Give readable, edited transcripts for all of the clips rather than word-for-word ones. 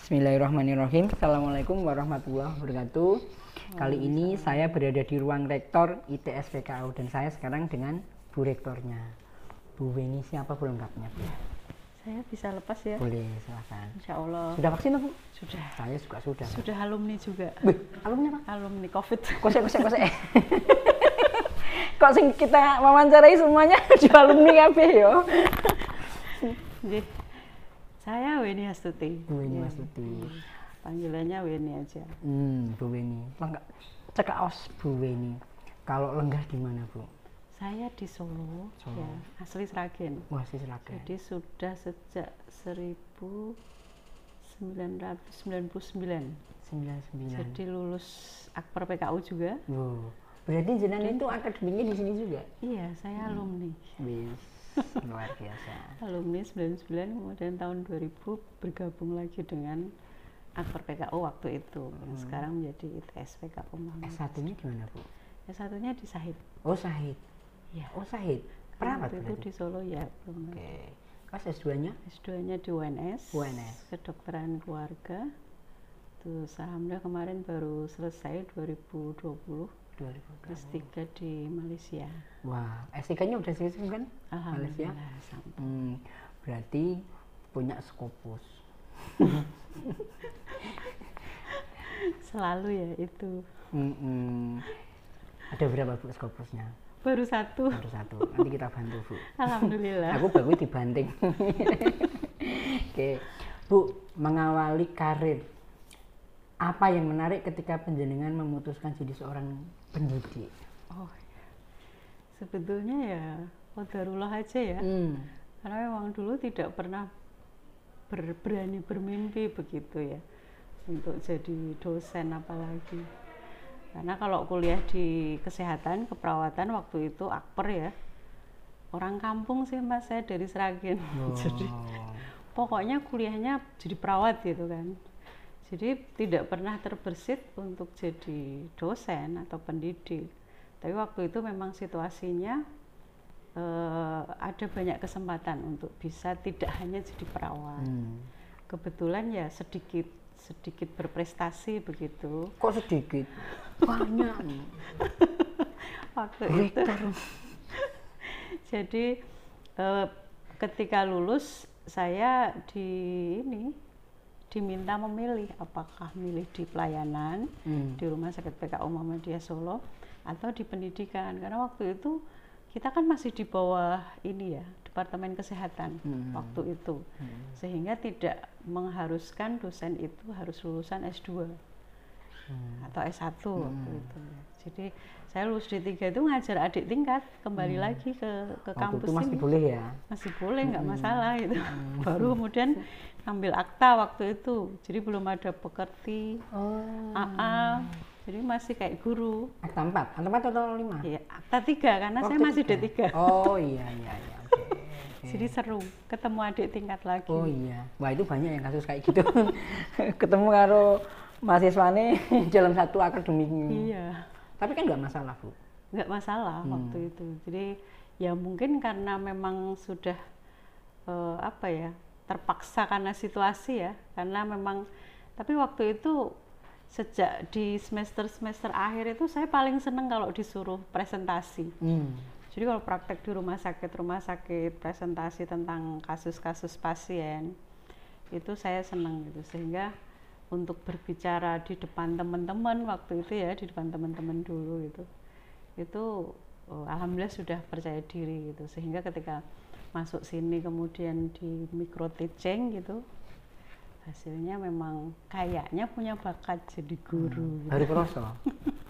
Bismillahirrahmanirrahim. Assalamualaikum warahmatullahi wabarakatuh. Kali ini saya berada di ruang rektor ITS PKU dan saya sekarang dengan Bu Rektornya. Bu Weni, siapa Bu lengkapnya, Bu? Saya bisa lepas ya? Boleh, silahkan. Insya Allah. Sudah vaksin, Bu? Sudah. Saya juga sudah. Sudah alumni juga. Alumni apa? Alumni COVID. Kosek. Kok sing kita wawancarai semuanya di alumni kabeh yo. Saya Weni Astuti. Bu Weni Astuti. Panggilannya Weni aja. Bu Weni. Cekaos Bu Weni. Kalau lenggah di mana, Bu? Saya di Solo. Ya, asli Sragen. Wah, asli Sragen. Jadi sudah sejak 1999. Jadi lulus Akper PKU juga. Berarti jenengan itu akademiknya di sini juga? Iya, saya alumni. Luar biasa. Alumni 99, kemudian tahun 2000 bergabung lagi dengan Akper PKU waktu itu. Sekarang menjadi ITS PKU Muhammad. S1-nya di mana, Bu? S1-nya di Sahid. Oh, Sahid. Ya. Oh, Sahid. Perawat itu di Solo ya. Oke. Pas S2-nya? S2-nya di UNS. Kedokteran keluarga. Terus alhamdulillah kemarin baru selesai 2020. S3 di Malaysia. Wah, S3-nya udah selesai kan? Malaysia. Berarti punya Scopus. Selalu ya itu. Ada berapa, Bu, Scopusnya? Baru satu. Nanti kita bantu, Bu. Alhamdulillah. Aku baru dibanting. Oke, Bu, mengawali karir, apa yang menarik ketika panjenengan memutuskan jadi seorang pendidik? Oh, sebetulnya ya qadarullah aja ya. Karena memang dulu tidak pernah berani bermimpi begitu ya untuk jadi dosen apalagi. Karena kalau kuliah di kesehatan, keperawatan waktu itu Akper ya. Orang kampung sih Mas, saya dari Sragen. Jadi pokoknya kuliahnya jadi perawat gitu kan. Jadi tidak pernah terbersit untuk jadi dosen atau pendidik. Tapi waktu itu memang situasinya ada banyak kesempatan untuk bisa tidak hanya jadi perawat. Kebetulan ya sedikit berprestasi begitu. Kok sedikit? Banyak. Waktu itu. Jadi ketika lulus saya diminta memilih apakah milih di pelayanan di Rumah Sakit PKU Muhammadiyah Solo atau di pendidikan, karena waktu itu kita kan masih di bawah ini ya Departemen Kesehatan waktu itu, sehingga tidak mengharuskan dosen itu harus lulusan S2 atau S1 waktu itu. Jadi saya lulus D3 itu ngajar adik tingkat kembali lagi ke kampus itu masih ini. Boleh ya? Masih boleh, nggak masalah gitu. Baru kemudian ambil akta waktu itu, jadi belum ada pekerti, AA, jadi masih kayak guru. Akta 4 atau 5? Ya, akta 3 karena saya masih D3. Oh iya. Okay. Jadi seru, ketemu adik tingkat lagi. Oh iya, wah itu banyak yang kasus kayak gitu. Ketemu karo mahasiswane dalam satu akademiknya. Iya. Tapi kan nggak masalah, Bu? Nggak masalah waktu itu. Jadi ya mungkin karena memang sudah terpaksa karena situasi ya. Karena memang, tapi waktu itu sejak di semester akhir itu saya paling seneng kalau disuruh presentasi. Jadi kalau praktek di rumah sakit presentasi tentang kasus-kasus pasien itu saya seneng gitu, sehingga untuk berbicara di depan teman-teman waktu itu ya, di depan teman-teman dulu itu alhamdulillah sudah percaya diri gitu, sehingga ketika masuk sini kemudian di micro teaching gitu hasilnya memang kayaknya punya bakat jadi guru. Hari kerasa.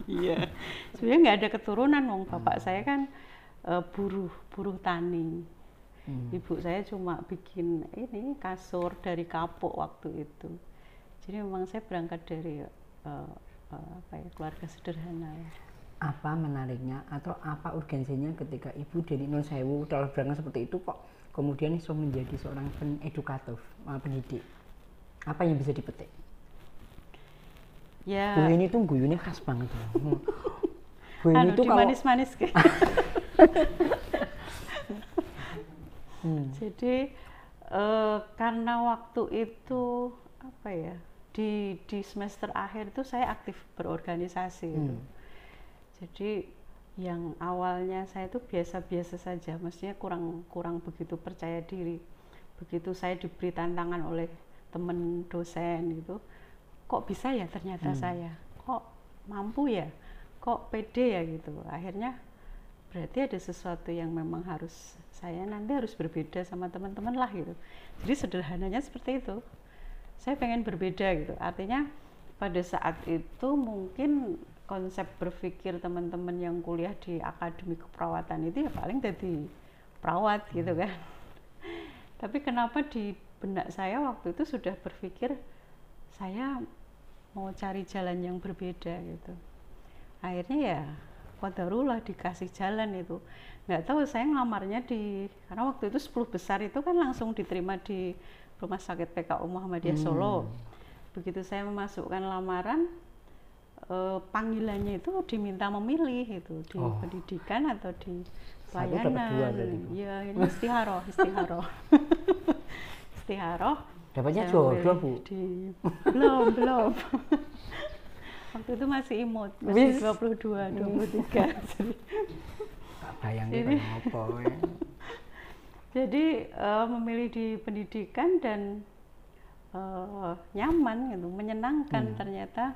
Iya. Sebenarnya nggak ada keturunan, wong bapak saya kan buruh tani. Ibu saya cuma bikin ini kasur dari kapuk waktu itu. Jadi memang saya berangkat dari keluarga sederhana. Apa menariknya atau apa urgensinya ketika ibu dari Nun Sewu dalam berangkat seperti itu kok kemudian bisa menjadi seorang edukatif, pendidik? Apa yang bisa dipetik? Ya. Bu ini tuh guyunya khas banget. Bu ini tuh kalau manis-manis kayak. Jadi karena waktu itu apa ya, di semester akhir itu saya aktif berorganisasi gitu. Jadi yang awalnya saya tuh biasa-biasa saja, maksudnya kurang begitu percaya diri. Begitu saya diberi tantangan oleh teman dosen gitu, kok bisa ya ternyata saya, kok mampu ya, kok pede ya gitu. Akhirnya berarti ada sesuatu yang memang saya nanti harus berbeda sama teman-teman lah gitu. Jadi sederhananya seperti itu. Saya pengen berbeda gitu. Artinya pada saat itu mungkin konsep berpikir teman-teman yang kuliah di akademi keperawatan itu ya paling jadi perawat gitu kan. Tapi kenapa di benak saya waktu itu sudah berpikir saya mau cari jalan yang berbeda gitu. Akhirnya ya qadarullah dikasih jalan itu. Nggak tahu saya ngelamarnya karena waktu itu 10 besar itu kan langsung diterima di Rumah Sakit PKU Muhammadiyah Solo. Begitu saya memasukkan lamaran, panggilannya itu diminta memilih itu di pendidikan atau di pelayanan. Ya ini istiharoh. Istiharoh. Dapatnya jodoh Bu? Belum. Waktu itu masih imut, masih 22, 23. Bayangin apa ya. Jadi memilih di pendidikan dan nyaman gitu, menyenangkan. Ternyata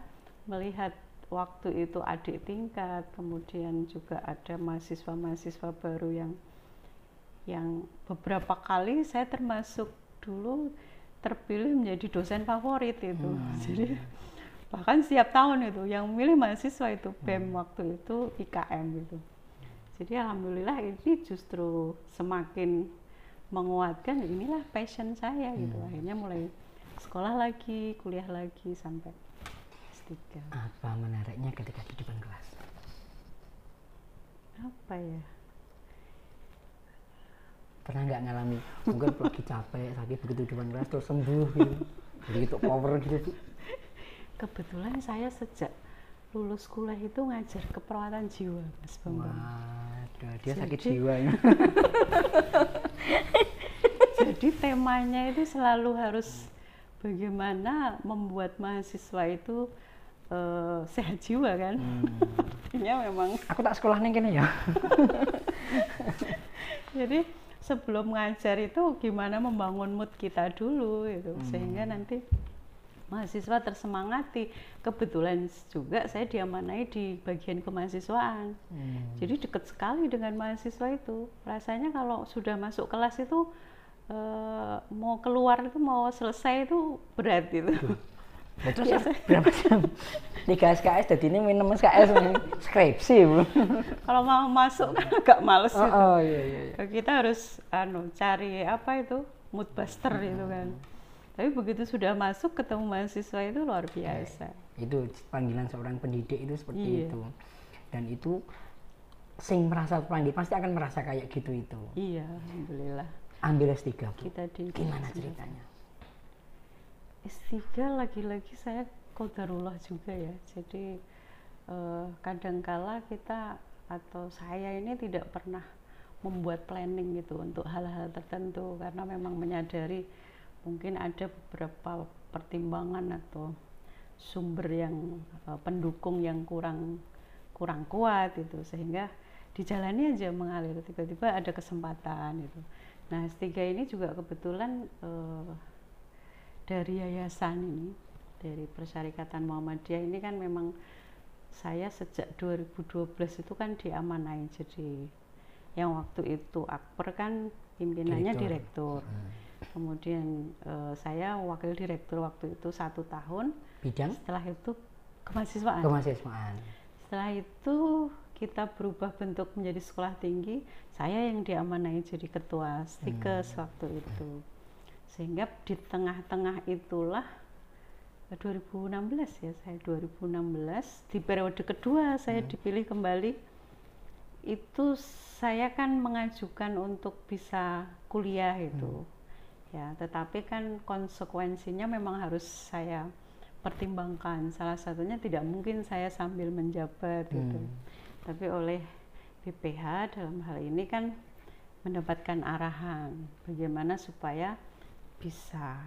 melihat waktu itu adik tingkat, kemudian juga ada mahasiswa-mahasiswa baru yang beberapa kali saya termasuk dulu terpilih menjadi dosen favorit itu. Jadi bahkan setiap tahun itu yang memilih mahasiswa itu BEM waktu itu IKM gitu. Jadi alhamdulillah ini justru semakin menguatkan, inilah passion saya gitu. Akhirnya mulai sekolah lagi, kuliah lagi sampai S3. Apa menariknya ketika di depan kelas? Apa ya? Pernah nggak ngalami mungkin lagi capek sakit begitu di depan kelas terus sembuh gitu, begitu power gitu? Kebetulan saya sejak lulus kuliah itu ngajar keperawatan jiwa, Mas Bambang. Waduh, dia sakit jiwa ya. Jadi temanya itu selalu harus bagaimana membuat mahasiswa itu sehat jiwa kan. Artinya memang aku tak sekolah nih kene ya. Jadi sebelum ngajar itu gimana membangun mood kita dulu itu, sehingga nanti mahasiswa tersemangati. Kebetulan juga saya diamanai di bagian kemahasiswaan. Jadi dekat sekali dengan mahasiswa itu. Rasanya kalau sudah masuk kelas itu mau keluar itu, mau selesai itu berat gitu. Nah, terus berapa jam? 3 SKS jadi ini minum SKS skripsi Bu. Kalau mau masuk kan agak males gitu. Iya. Kita harus cari apa itu mood buster itu kan. Tapi begitu sudah masuk ketemu mahasiswa itu luar biasa. Itu panggilan seorang pendidik itu seperti itu. Dan itu sing merasa terpanggil pasti akan merasa kayak gitu itu. Iya, alhamdulillah. Ambil S3 Bu. Gimana ceritanya? S3 lagi-lagi saya qadarullah juga ya. Jadi kadangkala kita atau saya ini tidak pernah membuat planning gitu untuk hal-hal tertentu karena memang menyadari mungkin ada beberapa pertimbangan atau sumber yang pendukung yang kurang kuat itu, sehingga dijalani aja mengalir, tiba-tiba ada kesempatan itu. Nah S3 ini juga kebetulan dari yayasan ini, dari Persyarikatan Muhammadiyah ini kan memang saya sejak 2012 itu kan diamanai jadi yang waktu itu Akper kan pimpinannya direktur. Kemudian saya wakil direktur waktu itu 1 tahun. Bidang? Setelah itu kemahasiswaan. Setelah itu kita berubah bentuk menjadi sekolah tinggi. Saya yang diamanai jadi ketua Stikes waktu itu. Sehingga di tengah-tengah itulah 2016 ya, saya 2016 di periode kedua saya dipilih kembali. Itu saya kan mengajukan untuk bisa kuliah itu. Ya, tetapi kan konsekuensinya memang harus saya pertimbangkan. Salah satunya tidak mungkin saya sambil menjabat gitu. Tapi oleh BPH dalam hal ini kan mendapatkan arahan bagaimana supaya bisa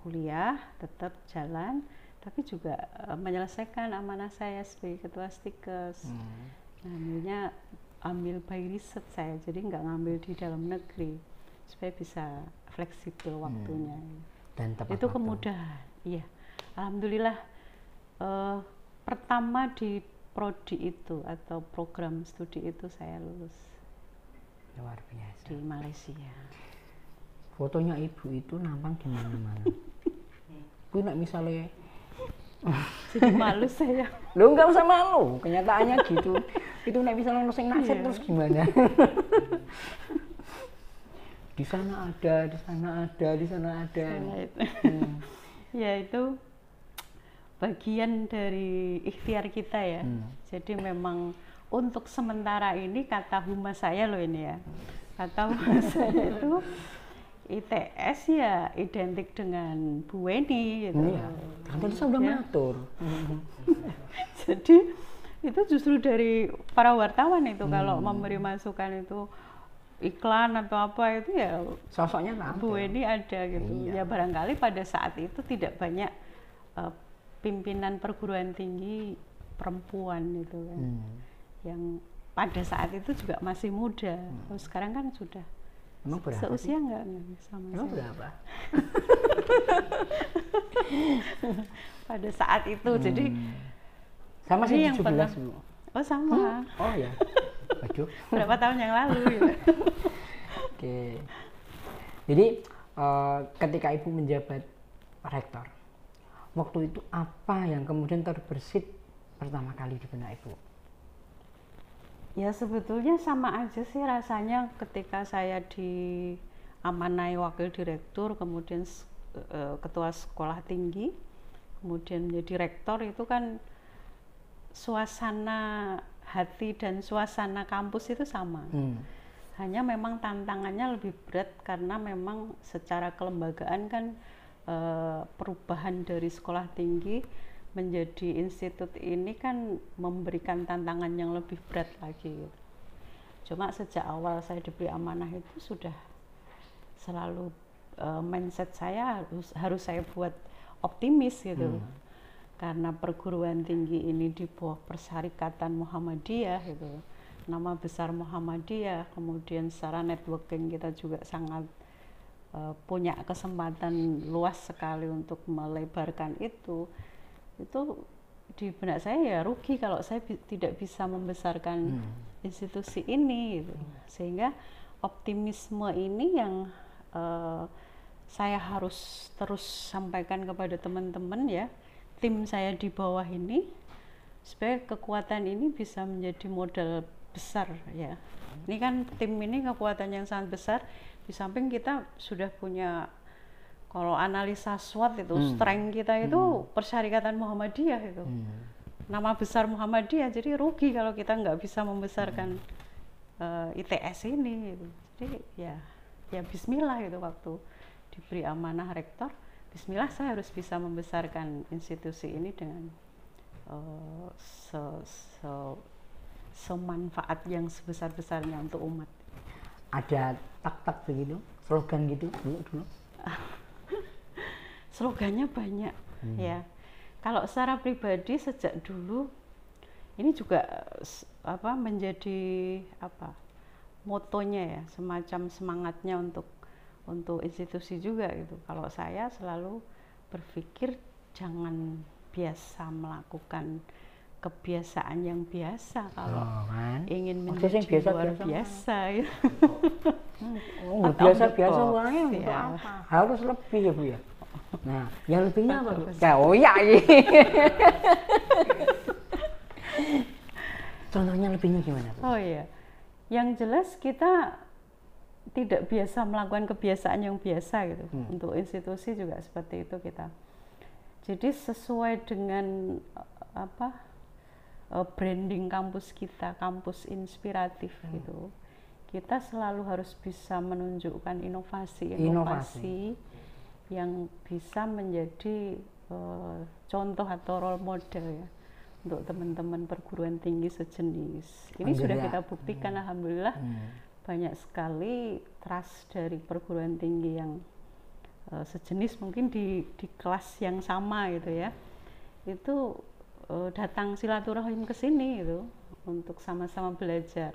kuliah tetap jalan, tapi juga menyelesaikan amanah saya sebagai ketua Stikes. Ngambilnya ambil by riset saya, jadi nggak ngambil di dalam negeri supaya bisa fleksibel waktunya. Dan tepat itu waktu. kemudahan. Iya, alhamdulillah. Pertama di prodi itu atau program studi itu saya lulus Luar biasa. di Malaysia. Fotonya ibu itu nampang di mana-mana. Gue nak misalnya, Jadi malu saya. lo nggak usah malu, kenyataannya gitu. Itu nak misalnya noseng naset terus gimana? Di sana ada, di sana ada, di sana ada. Ya itu bagian dari ikhtiar kita ya. Jadi memang untuk sementara ini kata humas saya loh ini ya. Kata humas saya itu ITS ya identik dengan Bu Weni gitu. Iya, kan tadi saya udah ngatur. Jadi itu justru dari para wartawan itu kalau memberi masukan itu iklan atau apa itu ya Sosoknya tampil. Bu Weni ada gitu. Iya. Ya barangkali pada saat itu tidak banyak pimpinan perguruan tinggi perempuan itu kan. Yang pada saat itu juga masih muda. Sekarang kan sudah Emang berapa seusia sih? enggak sama Emang saya. berapa? Pada saat itu jadi Sama sih ini yang 17 Bu. oh sama. Oh ya. Waduh. Berapa tahun yang lalu ya. Oke. Jadi ketika Ibu menjabat rektor, waktu itu apa yang kemudian terbersit pertama kali di benak Ibu? Ya sebetulnya sama aja sih rasanya ketika saya diamanai wakil direktur, kemudian ketua sekolah tinggi, kemudian menjadi rektor, itu kan suasana hati dan suasana kampus itu sama. Hanya memang tantangannya lebih berat karena memang secara kelembagaan kan perubahan dari sekolah tinggi menjadi institut ini kan memberikan tantangan yang lebih berat lagi. Cuma sejak awal saya diberi amanah itu sudah selalu mindset saya harus saya buat optimis gitu. Karena perguruan tinggi ini di bawah Persyarikatan Muhammadiyah gitu. Nama besar Muhammadiyah, kemudian secara networking kita juga sangat punya kesempatan luas sekali untuk melebarkan itu di benak saya ya rugi kalau saya tidak bisa membesarkan institusi ini gitu. Sehingga optimisme ini yang saya harus terus sampaikan kepada teman-teman ya, tim saya di bawah ini, supaya kekuatan ini bisa menjadi modal besar ya. Ini kan tim ini kekuatan yang sangat besar, di samping kita sudah punya, kalau analisa SWOT itu strength kita itu Persyarikatan Muhammadiyah itu. Nama besar Muhammadiyah, jadi rugi kalau kita nggak bisa membesarkan ITS ini gitu. Jadi ya bismillah itu waktu diberi amanah rektor, bismillah saya harus bisa membesarkan institusi ini dengan semanfaat yang sebesar-besarnya untuk umat. Ada tak-tak begitu, slogan gitu dulu? Slogannya banyak ya. Kalau secara pribadi sejak dulu ini juga menjadi motonya ya, semacam semangatnya untuk institusi juga gitu. Kalau saya selalu berpikir jangan biasa melakukan kebiasaan yang biasa kalau ingin menjadi luar biasa gitu. Biasa orangnya untuk apa? Harus lebih ya Bu ya. Nah, yang lebihnya apa? Oh ya. Contohnya lebihnya gimana Bu? Oh iya, yang jelas kita tidak biasa melakukan kebiasaan yang biasa gitu. Untuk institusi juga seperti itu kita. Jadi sesuai dengan branding kampus kita, kampus inspiratif gitu. Kita selalu harus bisa menunjukkan inovasi yang bisa menjadi contoh atau role model ya untuk teman-teman perguruan tinggi sejenis. Ini sudah kita buktikan alhamdulillah banyak sekali trust dari perguruan tinggi yang sejenis mungkin di kelas yang sama gitu ya, itu datang silaturahim ke sini itu untuk sama-sama belajar,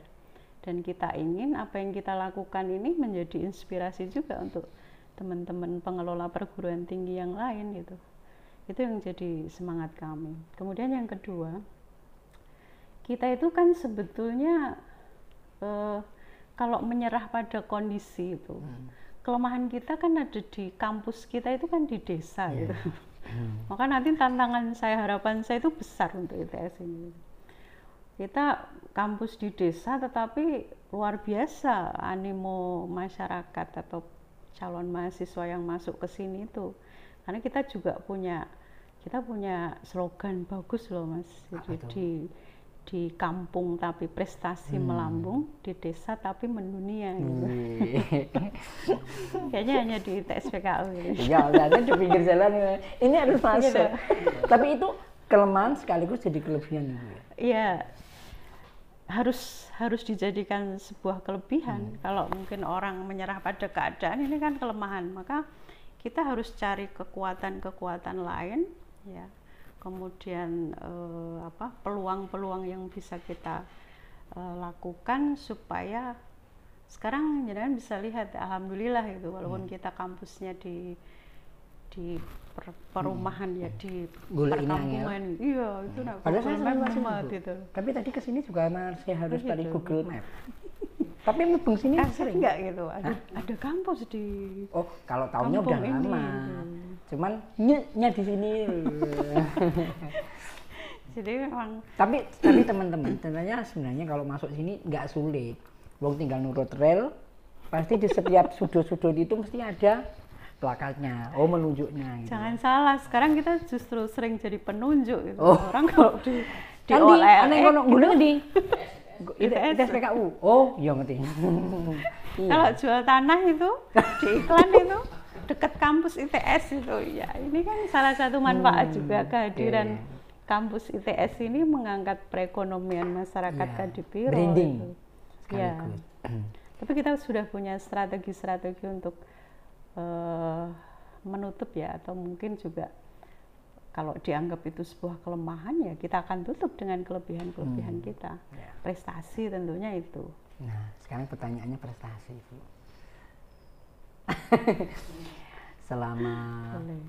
dan kita ingin apa yang kita lakukan ini menjadi inspirasi juga untuk teman-teman pengelola perguruan tinggi yang lain gitu. Itu yang jadi semangat kami. Kemudian yang kedua, kita itu kan sebetulnya kalau menyerah pada kondisi itu, kelemahan kita kan ada di kampus kita itu kan di desa gitu. Maka nanti tantangan saya, harapan saya itu besar untuk ITS ini. Kita kampus di desa tetapi luar biasa animo masyarakat atau calon mahasiswa yang masuk ke sini itu. Karena kita juga punya slogan bagus loh Mas. Jadi di kampung tapi prestasi melambung, di desa tapi mendunia gitu. Kayaknya hanya di ITS PKU gitu. Ya, ada di pinggir jalan ini harus masuk. Gitu. Tapi itu kelemahan sekaligus jadi kelebihan Ibu ya. Iya. Harus dijadikan sebuah kelebihan. Kalau mungkin orang menyerah pada keadaan, ini kan kelemahan. Maka kita harus cari kekuatan-kekuatan lain ya. Kemudian peluang-peluang yang bisa kita lakukan supaya sekarang jenengan bisa lihat, alhamdulillah itu walaupun kita kampusnya di perumahan ya, di perkampungan, iya itu padahal saya masih gitu. Tapi tadi kesini juga masih harus dari Google Map. Tapi mubeng sini sering enggak gitu, ada kampus di kalau tahunnya udah lama cuman nya di sini. Jadi memang tapi teman-teman sebenarnya kalau masuk sini nggak sulit, wong tinggal nurut rel, pasti di setiap sudut-sudut itu mesti ada plakatnya, menunjuknya gitu. Jangan salah, sekarang kita justru sering jadi penunjuk gitu. Orang kalau di OLX di ITS PKU. Iya ngerti. Kalau jual tanah itu di iklan itu dekat kampus ITS itu ya. Ini kan salah satu manfaat juga kehadiran kampus ITS ini mengangkat perekonomian masyarakat Kadipiro. Branding. Ya. Tapi kita sudah punya strategi-strategi untuk menutup ya, atau mungkin juga kalau dianggap itu sebuah kelemahan ya kita akan tutup dengan kelebihan-kelebihan kita. Prestasi tentunya itu. Nah, sekarang pertanyaannya prestasi Bu. Selama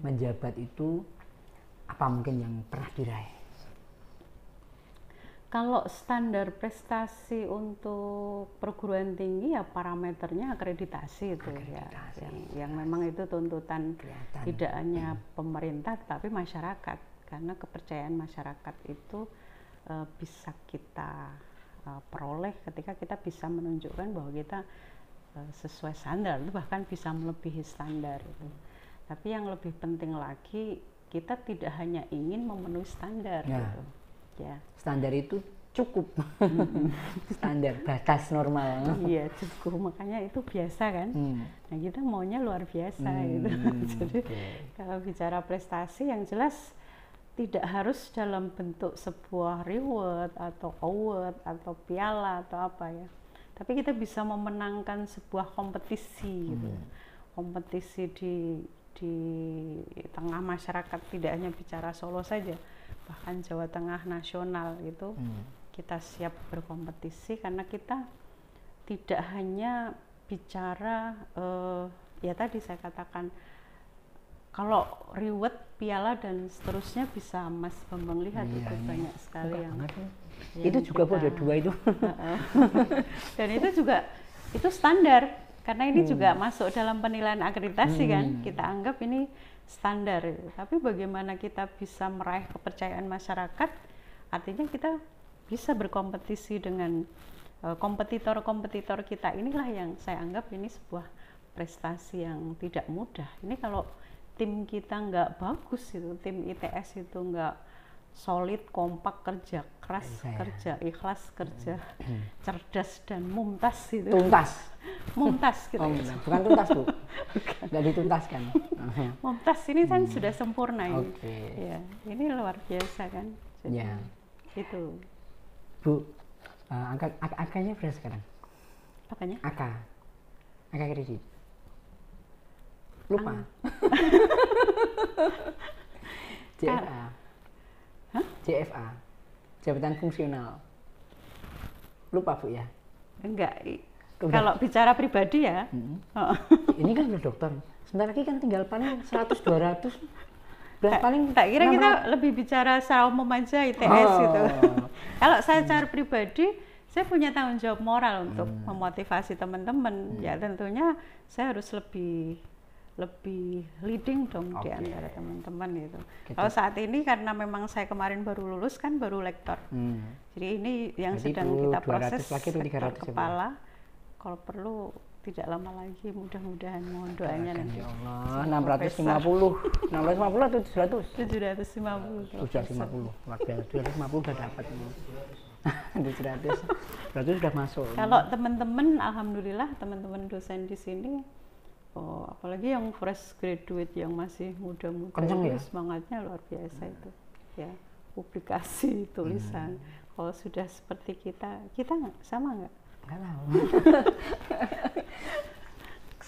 menjabat itu apa mungkin yang pernah diraih? Kalau standar prestasi untuk perguruan tinggi ya parameternya akreditasi itu ya, yang memang itu tuntutan tidak hanya pemerintah tapi masyarakat, karena kepercayaan masyarakat itu bisa kita peroleh ketika kita bisa menunjukkan bahwa kita sesuai standar, itu bahkan bisa melebihi standar itu. Tapi yang lebih penting lagi, kita tidak hanya ingin memenuhi standar gitu. Ya. Standar itu cukup. Standar batas normal. Iya cukup, makanya itu biasa kan. Nah kita maunya luar biasa gitu. Jadi kalau bicara prestasi yang jelas tidak harus dalam bentuk sebuah reward atau award atau piala atau apa ya, tapi kita bisa memenangkan sebuah kompetisi gitu. Kompetisi di tengah masyarakat, tidak hanya bicara Solo saja, bahkan Jawa Tengah, nasional itu kita siap berkompetisi, karena kita tidak hanya bicara ya tadi saya katakan kalau reward, piala dan seterusnya bisa Mas Bambang lihat itu banyak sekali yang itu juga ada 2 itu. Dan itu juga itu standar, karena ini juga masuk dalam penilaian akreditasi kan, kita anggap ini standar. Tapi bagaimana kita bisa meraih kepercayaan masyarakat, artinya kita bisa berkompetisi dengan kompetitor-kompetitor kita. Inilah yang saya anggap ini sebuah prestasi yang tidak mudah. Ini kalau tim kita nggak bagus itu, tim ITS itu nggak solid, kompak, kerja keras, kerja ikhlas, kerja cerdas dan mumtaz itu. Mumtaz gitu. Bukan tuntas Bu. Nggak dituntaskan. Mumtaz ini kan sudah sempurna ini. Ya, ini luar biasa kan. Jadi, itu. Bu, angkanya berapa sekarang? Apanya? Angka kredit. Lupa. JFA. Hah? JFA. Jabatan fungsional. Lupa Bu ya? Enggak. Udah. Kalau bicara pribadi ya. Oh. Ini kan udah dokter. Sebentar lagi kan tinggal paling 100 200. Udah paling Tak kira kita 600. lebih bicara secara umum aja ITS gitu. Kalau saya secara pribadi, saya punya tanggung jawab moral untuk memotivasi teman-teman. Ya tentunya saya harus lebih leading dong di antara teman-teman itu. Gitu. Kalau saat ini karena memang saya kemarin baru lulus kan baru lektor. Jadi ini yang Jadi sedang itu kita 200 proses lagi itu 300 lektor ya, Bu? kepala. Kalau perlu tidak lama lagi, mudah-mudahan mohon doanya nanti. Ya Allah, 650 atau 700? 750. 750, luar biasa. 250 udah dapat. 700 sudah masuk. Kalau teman-teman, alhamdulillah teman-teman dosen di sini, apalagi yang fresh graduate yang masih muda-muda, Kenceng itu ya? semangatnya luar biasa itu. Ya, publikasi, tulisan. Kalau sudah seperti kita nggak sama nggak? Nggak tahu.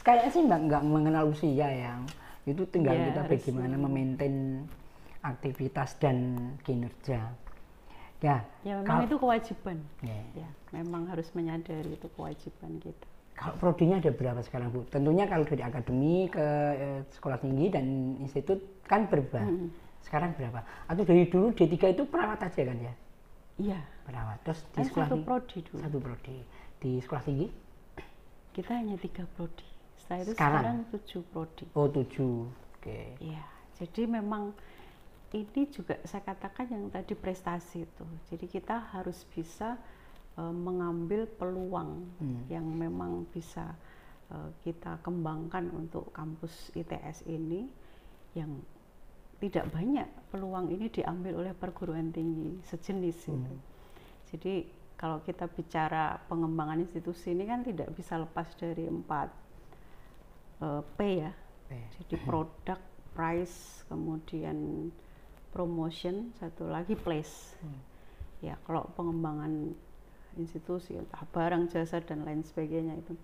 Kayaknya sih nggak mengenal usia yang itu tinggal Ya, kita bagaimana memaintain aktivitas dan kinerja. Ya, Ya memang itu kewajiban. Ya. Ya, memang harus menyadari itu kewajiban kita. Kalau prodinya ada berapa sekarang Bu? Tentunya kalau dari akademi ke sekolah tinggi dan institut kan berubah. Sekarang berapa? Atau dari dulu D3 itu perawat aja kan ya? Iya. Perawat. Terus di Kan sekolah satu prodi dulu. Satu prodi. Di sekolah tinggi? Kita hanya 3 prodi. Setelah itu Sekarang? sekarang 7 prodi. Oh 7. Oke. Iya. Jadi memang ini juga saya katakan yang tadi prestasi itu. Jadi kita harus bisa mengambil peluang yang memang bisa kita kembangkan untuk kampus ITS ini, yang tidak banyak peluang ini diambil oleh perguruan tinggi sejenis itu. Jadi kalau kita bicara pengembangan institusi ini kan tidak bisa lepas dari 4 P ya. Jadi produk, price, kemudian promotion, satu lagi place. Ya kalau pengembangan institusi, entah barang, jasa dan lain sebagainya itu.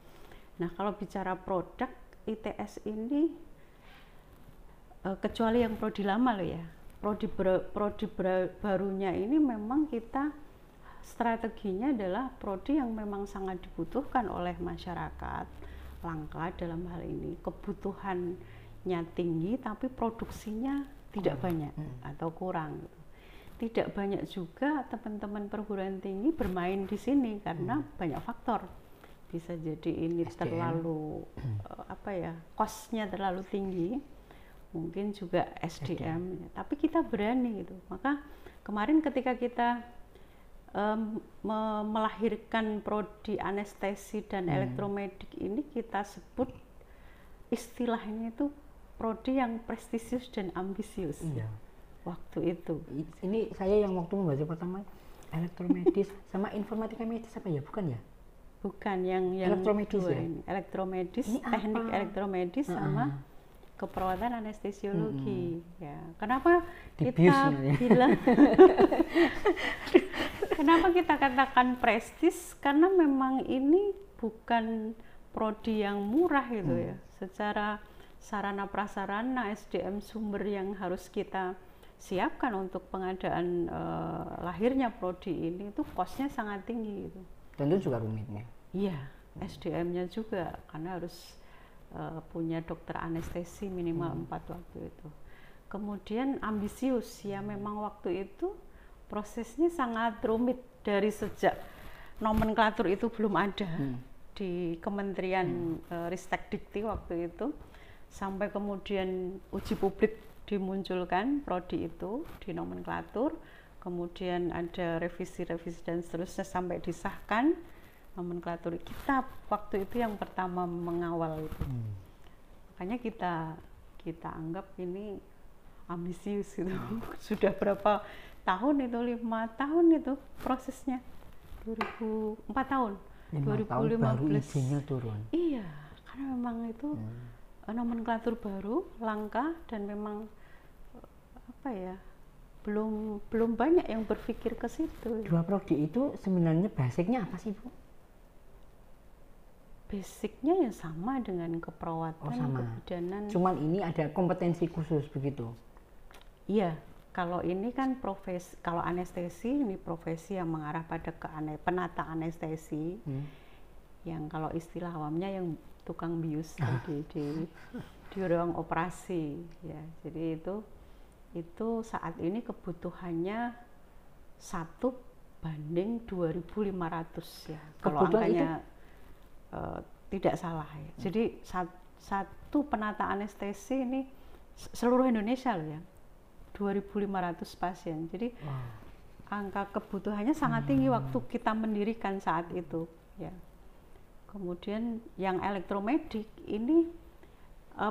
Nah kalau bicara produk ITS ini, kecuali yang prodi lama loh ya, prodi barunya ini memang kita strateginya adalah prodi yang memang sangat dibutuhkan oleh masyarakat, langka dalam hal ini, kebutuhannya tinggi tapi produksinya tidak banyak atau kurang. Tidak banyak juga teman-teman perguruan tinggi bermain di sini karena banyak faktor. Bisa jadi ini SDM. terlalu cost-nya terlalu tinggi, mungkin juga SDM. Tapi kita berani gitu. Maka kemarin ketika kita melahirkan prodi anestesi dan elektromedik ini, kita sebut istilahnya itu prodi yang prestisius dan ambisius. Waktu itu. Ini saya yang waktu membaca pertama elektromedis sama informatika medis apa ya? Bukan ya? Bukan, yang elektromedis dua ya? ini. Elektromedis, Ini teknik apa? elektromedis sama keperawatan anestesiologi. Ya, kenapa Dibius kita sebenarnya. bilang kenapa kita katakan prestis? Karena memang ini bukan prodi yang murah gitu ya. Secara sarana prasarana, SDM sumber yang harus kita siapkan untuk pengadaan lahirnya prodi ini itu cost-nya sangat tinggi gitu. Tentu juga rumitnya. Iya, SDM-nya juga karena harus punya dokter anestesi minimal 4 waktu itu. Kemudian ambisius ya, memang waktu itu prosesnya sangat rumit dari sejak nomenklatur itu belum ada di Kementerian Ristek Dikti waktu itu, sampai kemudian uji publik dimunculkan prodi itu di nomenklatur, kemudian ada revisi-revisi dan seterusnya sampai disahkan nomenklatur. Kita waktu itu yang pertama mengawal itu. Makanya kita anggap ini ambisius gitu. Sudah berapa tahun itu, 5 tahun itu prosesnya. 4 tahun. 5 tahun baru izinnya turun. Iya, karena memang itu nomenklatur baru, langka, dan memang belum banyak yang berpikir ke situ. 2 prodi itu sebenarnya basicnya apa sih Bu? basicnya ya sama dengan keperawatan, Oh, sama. kebidanan. Cuman ini ada kompetensi khusus begitu. Iya, kalau ini kan profesi, kalau anestesi ini profesi yang mengarah pada penata anestesi. Yang kalau istilah awamnya yang tukang bius di ruang operasi ya. Jadi itu saat ini kebutuhannya 1:2.500 ya. Kalau angkanya tidak salah ya. Jadi satu penata anestesi ini seluruh Indonesia loh ya. 2.500 pasien. Jadi angka kebutuhannya sangat tinggi waktu kita mendirikan saat itu ya. Kemudian yang elektromedik ini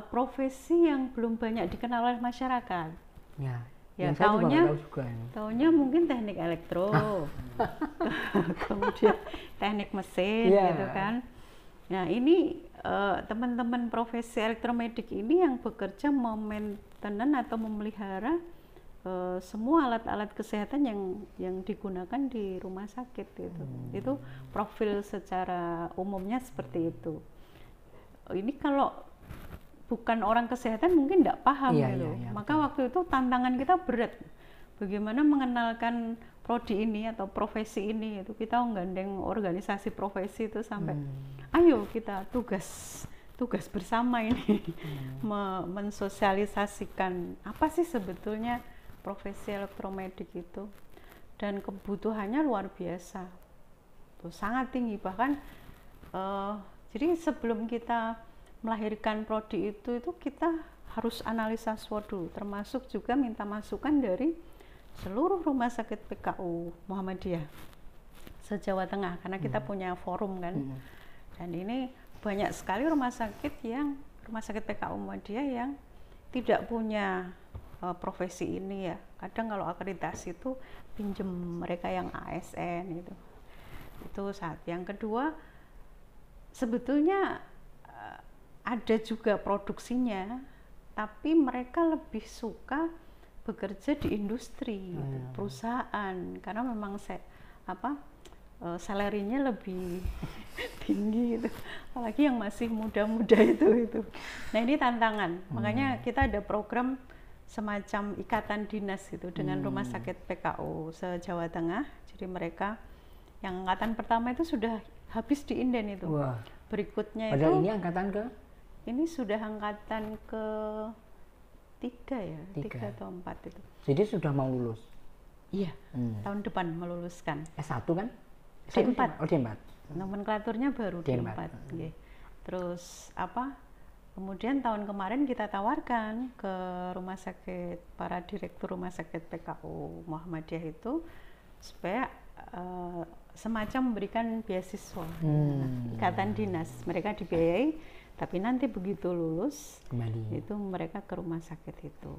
profesi yang belum banyak dikenal oleh masyarakat. Ya taunya mungkin teknik elektro, kemudian teknik mesin gitu kan. Nah ini teman-teman profesi elektromedik ini yang bekerja memaintenance atau memelihara semua alat-alat kesehatan yang digunakan di rumah sakit itu. Itu profil secara umumnya seperti itu. Ini kalau bukan orang kesehatan mungkin tidak paham gitu. Maka betul. Waktu itu tantangan kita berat. Bagaimana mengenalkan prodi ini atau profesi ini itu, kita menggandeng organisasi profesi itu sampai ayo kita tugas bersama ini mensosialisasikan apa sih sebetulnya profesi elektromedik itu, dan kebutuhannya luar biasa tuh, sangat tinggi. Bahkan jadi sebelum kita melahirkan prodi itu kita harus analisa SWOT dulu, termasuk juga minta masukan dari seluruh rumah sakit PKU Muhammadiyah se-Jawa Tengah, karena kita punya forum kan. Dan ini banyak sekali rumah sakit PKU Muhammadiyah yang tidak punya profesi ini ya. Kadang kalau akreditasi itu pinjem mereka yang ASN itu saat. Yang kedua, sebetulnya ada juga produksinya, tapi mereka lebih suka bekerja di industri, perusahaan, karena memang salarinya lebih tinggi itu, apalagi yang masih muda-muda itu. Nah ini tantangan, makanya kita ada program semacam ikatan dinas itu dengan rumah sakit PKU se-Jawa Tengah. Jadi mereka yang angkatan pertama itu sudah habis di Inden itu. Wah. Berikutnya padahal itu ini angkatan ke? Ini sudah angkatan ke 3 atau 4 itu. Jadi sudah mau lulus? Iya, tahun depan meluluskan. S1 kan? D4. Oh D4. Nomenklaturnya baru D4. Okay. Terus kemudian tahun kemarin kita tawarkan ke rumah sakit, para direktur rumah sakit PKU Muhammadiyah itu supaya semacam memberikan beasiswa, ikatan dinas, mereka dibiayai. Tapi nanti begitu lulus, kembali. Itu mereka ke rumah sakit itu.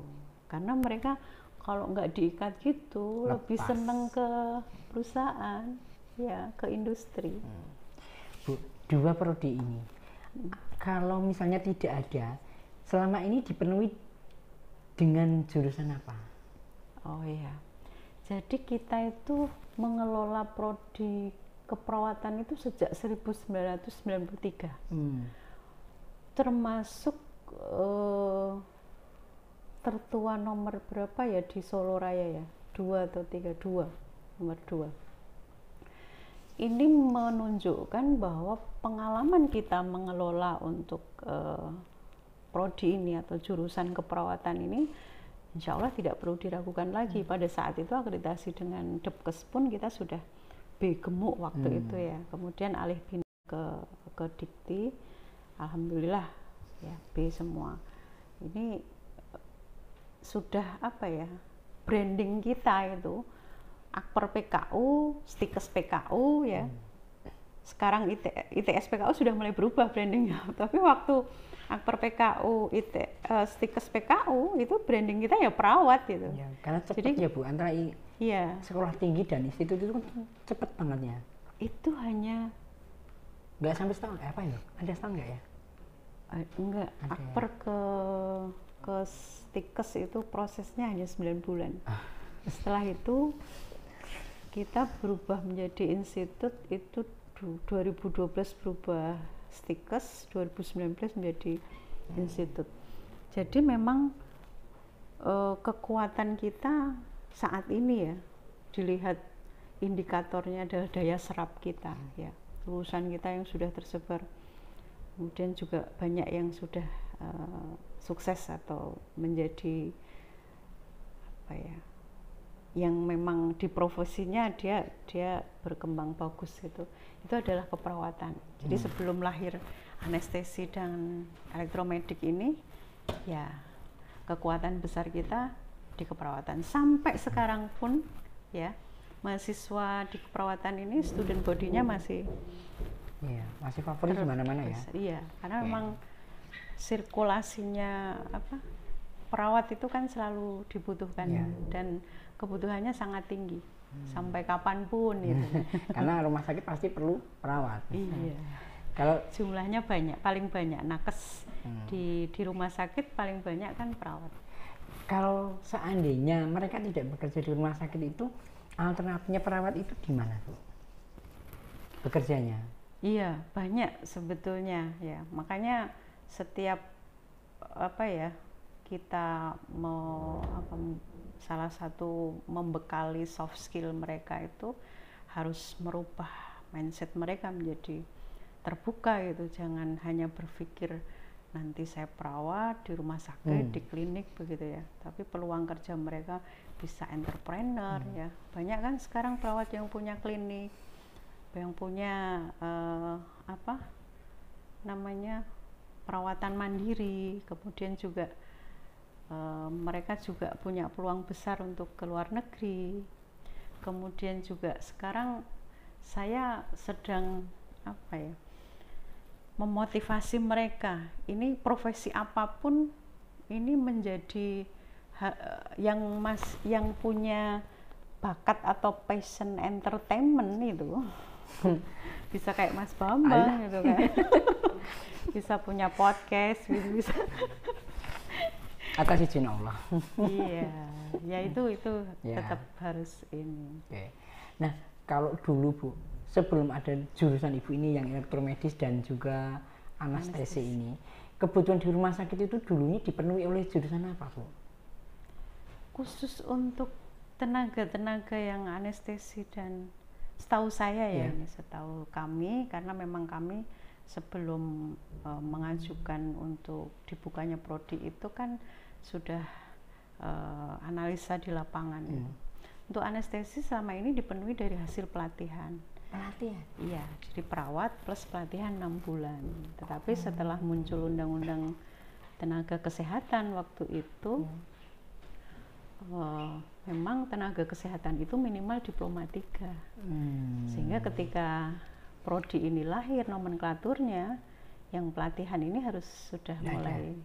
Karena mereka kalau nggak diikat gitu, lebih seneng ke perusahaan, ya ke industri. Bu, 2 prodi ini, kalau misalnya tidak ada, selama ini dipenuhi dengan jurusan apa? Oh iya, jadi kita itu mengelola prodi keperawatan itu sejak 1993. Termasuk tertua nomor berapa ya di Solo Raya ya, 2 atau 3, nomor 2. Ini menunjukkan bahwa pengalaman kita mengelola untuk prodi ini atau jurusan keperawatan ini insya Allah tidak perlu diragukan lagi. Pada saat itu akreditasi dengan Depkes pun kita sudah B gemuk waktu itu ya. Kemudian alih pindah ke Dikti, alhamdulillah ya B semua. Ini sudah branding kita itu Akper PKU, Stikes PKU ya. Sekarang ITS PKU sudah mulai berubah brandingnya. Tapi waktu Akper PKU, Stikes PKU itu branding kita ya perawat gitu. Ya, karena cepat ya Bu, antara sekolah tinggi dan institut itu kan cepat banget ya. Itu hanya nggak sampai setahun, ada setahun nggak ya? Enggak, Akper ke Stikes itu prosesnya hanya 9 bulan. Setelah itu kita berubah menjadi institut itu 2012 berubah Stikes, 2019 menjadi institut. Jadi memang kekuatan kita saat ini ya, dilihat indikatornya adalah daya serap kita ya, lulusan kita yang sudah tersebar, kemudian juga banyak yang sudah sukses atau menjadi apa ya, yang memang di profesinya dia berkembang bagus itu adalah keperawatan. Jadi sebelum lahir anestesi dan elektromedik ini ya, kekuatan besar kita di keperawatan. Sampai sekarang pun ya, mahasiswa di keperawatan ini student body-nya masih masih favorit di mana-mana ya. Iya, karena memang sirkulasinya perawat itu kan selalu dibutuhkan dan kebutuhannya sangat tinggi sampai kapanpun gitu. Karena rumah sakit pasti perlu perawat. Iya. Kalau jumlahnya banyak, paling banyak nakes di rumah sakit paling banyak kan perawat. Kalau seandainya mereka tidak bekerja di rumah sakit itu, alternatifnya perawat itu di mana tuh bekerjanya? Iya, banyak sebetulnya ya. Makanya setiap kita mau salah satu membekali soft skill mereka itu harus merubah mindset mereka menjadi terbuka gitu. Jangan hanya berpikir nanti saya perawat di rumah sakit, di klinik begitu ya. Tapi peluang kerja mereka bisa entrepreneur ya. Banyak kan sekarang perawat yang punya klinik, yang punya perawatan mandiri, kemudian juga mereka juga punya peluang besar untuk ke luar negeri. Kemudian juga sekarang saya sedang memotivasi mereka, ini profesi apapun ini menjadi yang punya bakat atau passion entertainment itu bisa kayak Mas Bambang gitu kan. Bisa punya podcast gitu, bisa atas izin Allah. Iya, ya itu tetap harus ini. Nah, kalau dulu Bu, sebelum ada jurusan Ibu ini yang elektromedis dan juga anestesi ini, kebutuhan di rumah sakit itu dulunya dipenuhi oleh jurusan apa Bu? Khusus untuk tenaga-tenaga yang anestesi dan setahu saya ya, ini setahu kami, karena memang kami sebelum mengajukan untuk dibukanya prodi itu kan sudah analisa di lapangan. Untuk anestesi selama ini dipenuhi dari hasil pelatihan. Iya, jadi perawat plus pelatihan 6 bulan. Tetapi setelah muncul undang-undang tenaga kesehatan waktu itu, memang tenaga kesehatan itu minimal diploma 3. Sehingga ketika prodi ini lahir, nomenklaturnya yang pelatihan ini harus sudah mulai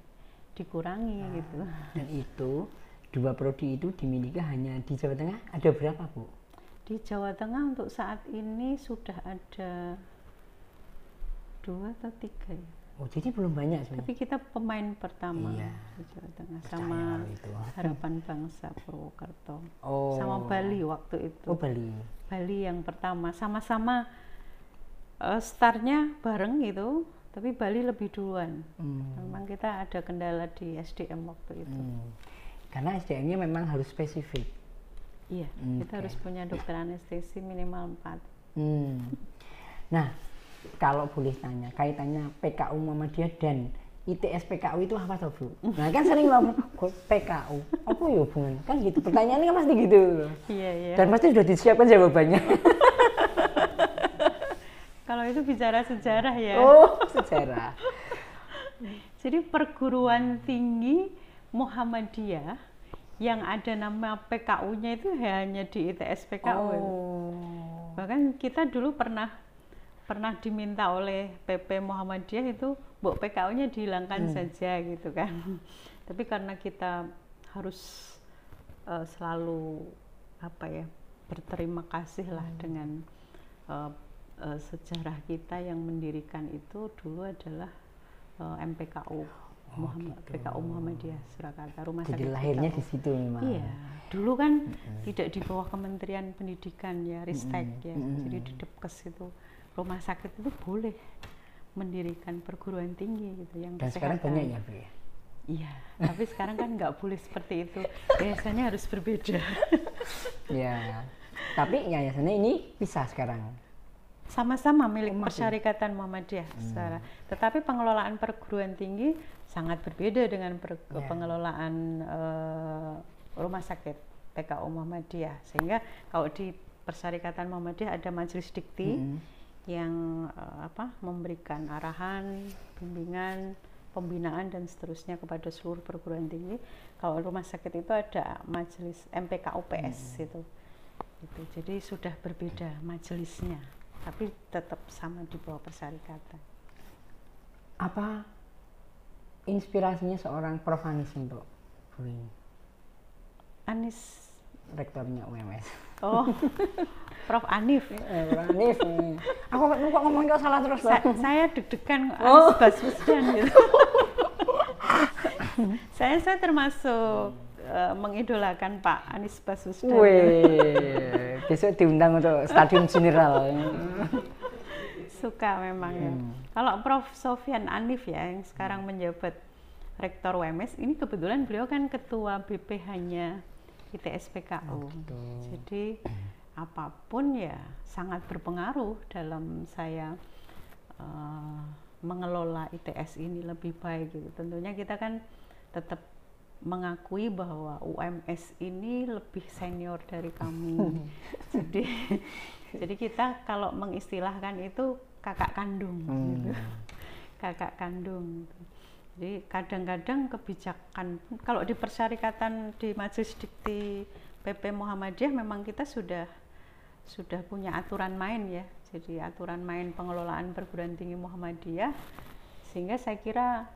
dikurangi gitu. Dan itu 2 prodi itu dimiliki hanya di Jawa Tengah. Ada berapa Bu? Di Jawa Tengah untuk saat ini sudah ada 2 atau 3 ya. Oh, jadi belum banyak sebenarnya. Tapi kita pemain pertama di Jawa Tengah, sama Harapan Bangsa Purwokerto, sama Bali waktu itu. Bali yang pertama, sama-sama startnya bareng gitu, tapi Bali lebih duluan. Memang kita ada kendala di SDM waktu itu. Karena SDM-nya memang harus spesifik. Iya, kita harus punya dokter anestesi minimal 4. Nah, kalau boleh tanya, kaitannya PKU Muhammadiyah dan ITS PKU itu apa toh Bu? Nah kan sering ngomong PKU, apa ya hubungan? Kan gitu, pertanyaannya kan pasti gitu. Iya. Dan pasti sudah disiapkan jawabannya. Kalau itu bicara sejarah ya. Oh, sejarah. Jadi perguruan tinggi Muhammadiyah yang ada nama PKU-nya itu hanya di ITS PKU. Bahkan kita dulu pernah diminta oleh PP Muhammadiyah itu, Bu, PKU-nya dihilangkan saja gitu kan. Tapi karena kita harus selalu berterima kasih lah dengan sejarah kita yang mendirikan itu dulu adalah MPKU. PKU Muhammadiyah Surakarta, rumah sakit. Jadi lahirnya di situ memang. Iya, dulu kan tidak di bawah Kementerian Pendidikan ya, Ristek ya. Jadi di Depkes itu rumah sakit itu boleh mendirikan perguruan tinggi gitu yang Dan sekarang kesehatan. banyak ya Bu ya? Iya, tapi sekarang kan nggak boleh seperti itu. Biasanya harus berbeda. Ya. Tapi yayasannya ini pisah sekarang. Sama-sama milik Persyarikatan Muhammadiyah. Tetapi pengelolaan perguruan tinggi sangat berbeda dengan pengelolaan rumah sakit PKU Muhammadiyah. Sehingga kalau di Persyarikatan Muhammadiyah ada majelis dikti yang memberikan arahan, bimbingan, pembinaan dan seterusnya kepada seluruh perguruan tinggi. Kalau rumah sakit itu ada majelis MPKUPS itu. Jadi sudah berbeda majelisnya, tapi tetap sama di bawah Persyarikatan. Apa inspirasinya seorang Prof. Anis untuk Bu ini? Anis, rektornya UMS. oh, Prof. Anif. Prof. Anif. Aku kok ngomong kok salah terus. Saya deg-degan Anis Baswedan gitu. saya termasuk mengidolakan Pak Anies Baswedan. Wih, besok diundang untuk Stadion General. Suka memang ya. Kalau Prof. Sofyan Anif ya yang sekarang menjabat Rektor UMS, ini kebetulan beliau kan ketua BPH-nya ITS PKU. Jadi apapun ya sangat berpengaruh dalam saya mengelola ITS ini lebih baik gitu. Tentunya kita kan tetap mengakui bahwa UMS ini lebih senior dari kami. jadi kita kalau mengistilahkan itu kakak kandung gitu. Kakak kandung. Jadi kadang-kadang kebijakan kalau di Persyarikatan di Majelis Dikti PP Muhammadiyah memang kita sudah punya aturan main ya. Jadi aturan main pengelolaan perguruan tinggi Muhammadiyah, sehingga saya kira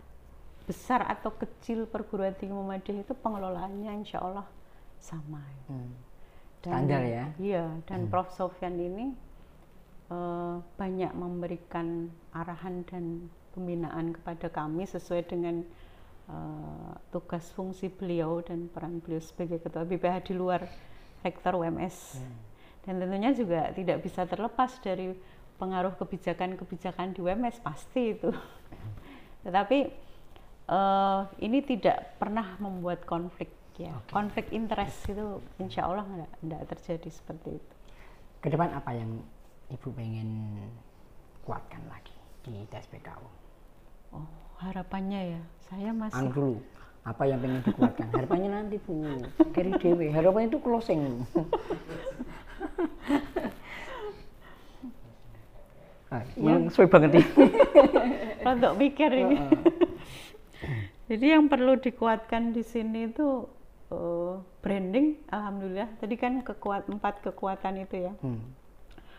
besar atau kecil perguruan tinggi Muhammadiyah itu pengelolaannya insya Allah sama. Standar ya? Iya, dan Prof. Sofyan ini banyak memberikan arahan dan pembinaan kepada kami sesuai dengan tugas fungsi beliau dan peran beliau sebagai ketua BPH di luar Rektor UMS. Dan tentunya juga tidak bisa terlepas dari pengaruh kebijakan-kebijakan di UMS, pasti itu. Tetapi ini tidak pernah membuat konflik ya. Konflik interest itu insya Allah tidak terjadi seperti itu. Kedepan apa yang Ibu pengen kuatkan lagi di ITS PKU? Oh, harapannya ya, saya masih dulu, apa yang pengen dikuatkan? Harapannya nanti Bu, kiri dewe, harapannya itu closing. Suwe banget ini. Untuk mikir ini. Jadi yang perlu dikuatkan di sini itu branding, alhamdulillah. Tadi kan 4 kekuatan itu ya.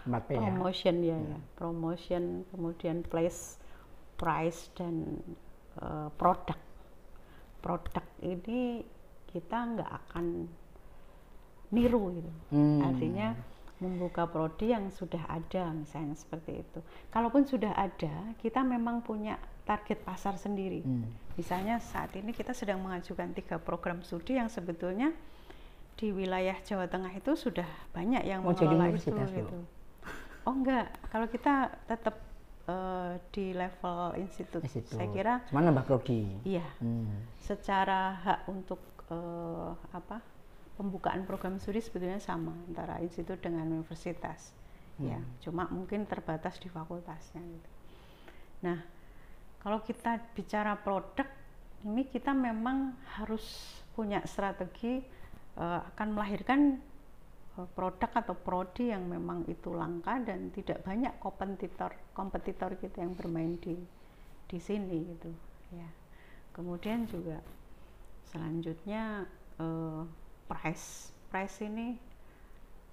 4P ya. Promotion ya. Promotion, kemudian place, price dan produk. Produk ini kita nggak akan niru gitu. Artinya membuka prodi yang sudah ada misalnya seperti itu. Kalaupun sudah ada, kita memang punya target pasar sendiri. Misalnya saat ini kita sedang mengajukan 3 program studi yang sebetulnya di wilayah Jawa Tengah itu sudah banyak yang mengelola itu gitu. Oh enggak, kalau kita tetap di level institut. Saya kira cuma nambah prodi. Iya. Secara hak untuk pembukaan program studi sebetulnya sama antara institut dengan universitas. Ya, cuma mungkin terbatas di fakultasnya gitu. Nah, kalau kita bicara produk, ini kita memang harus punya strategi akan melahirkan produk atau prodi yang memang itu langka dan tidak banyak kompetitor kita yang bermain di sini gitu ya. Kemudian juga selanjutnya price ini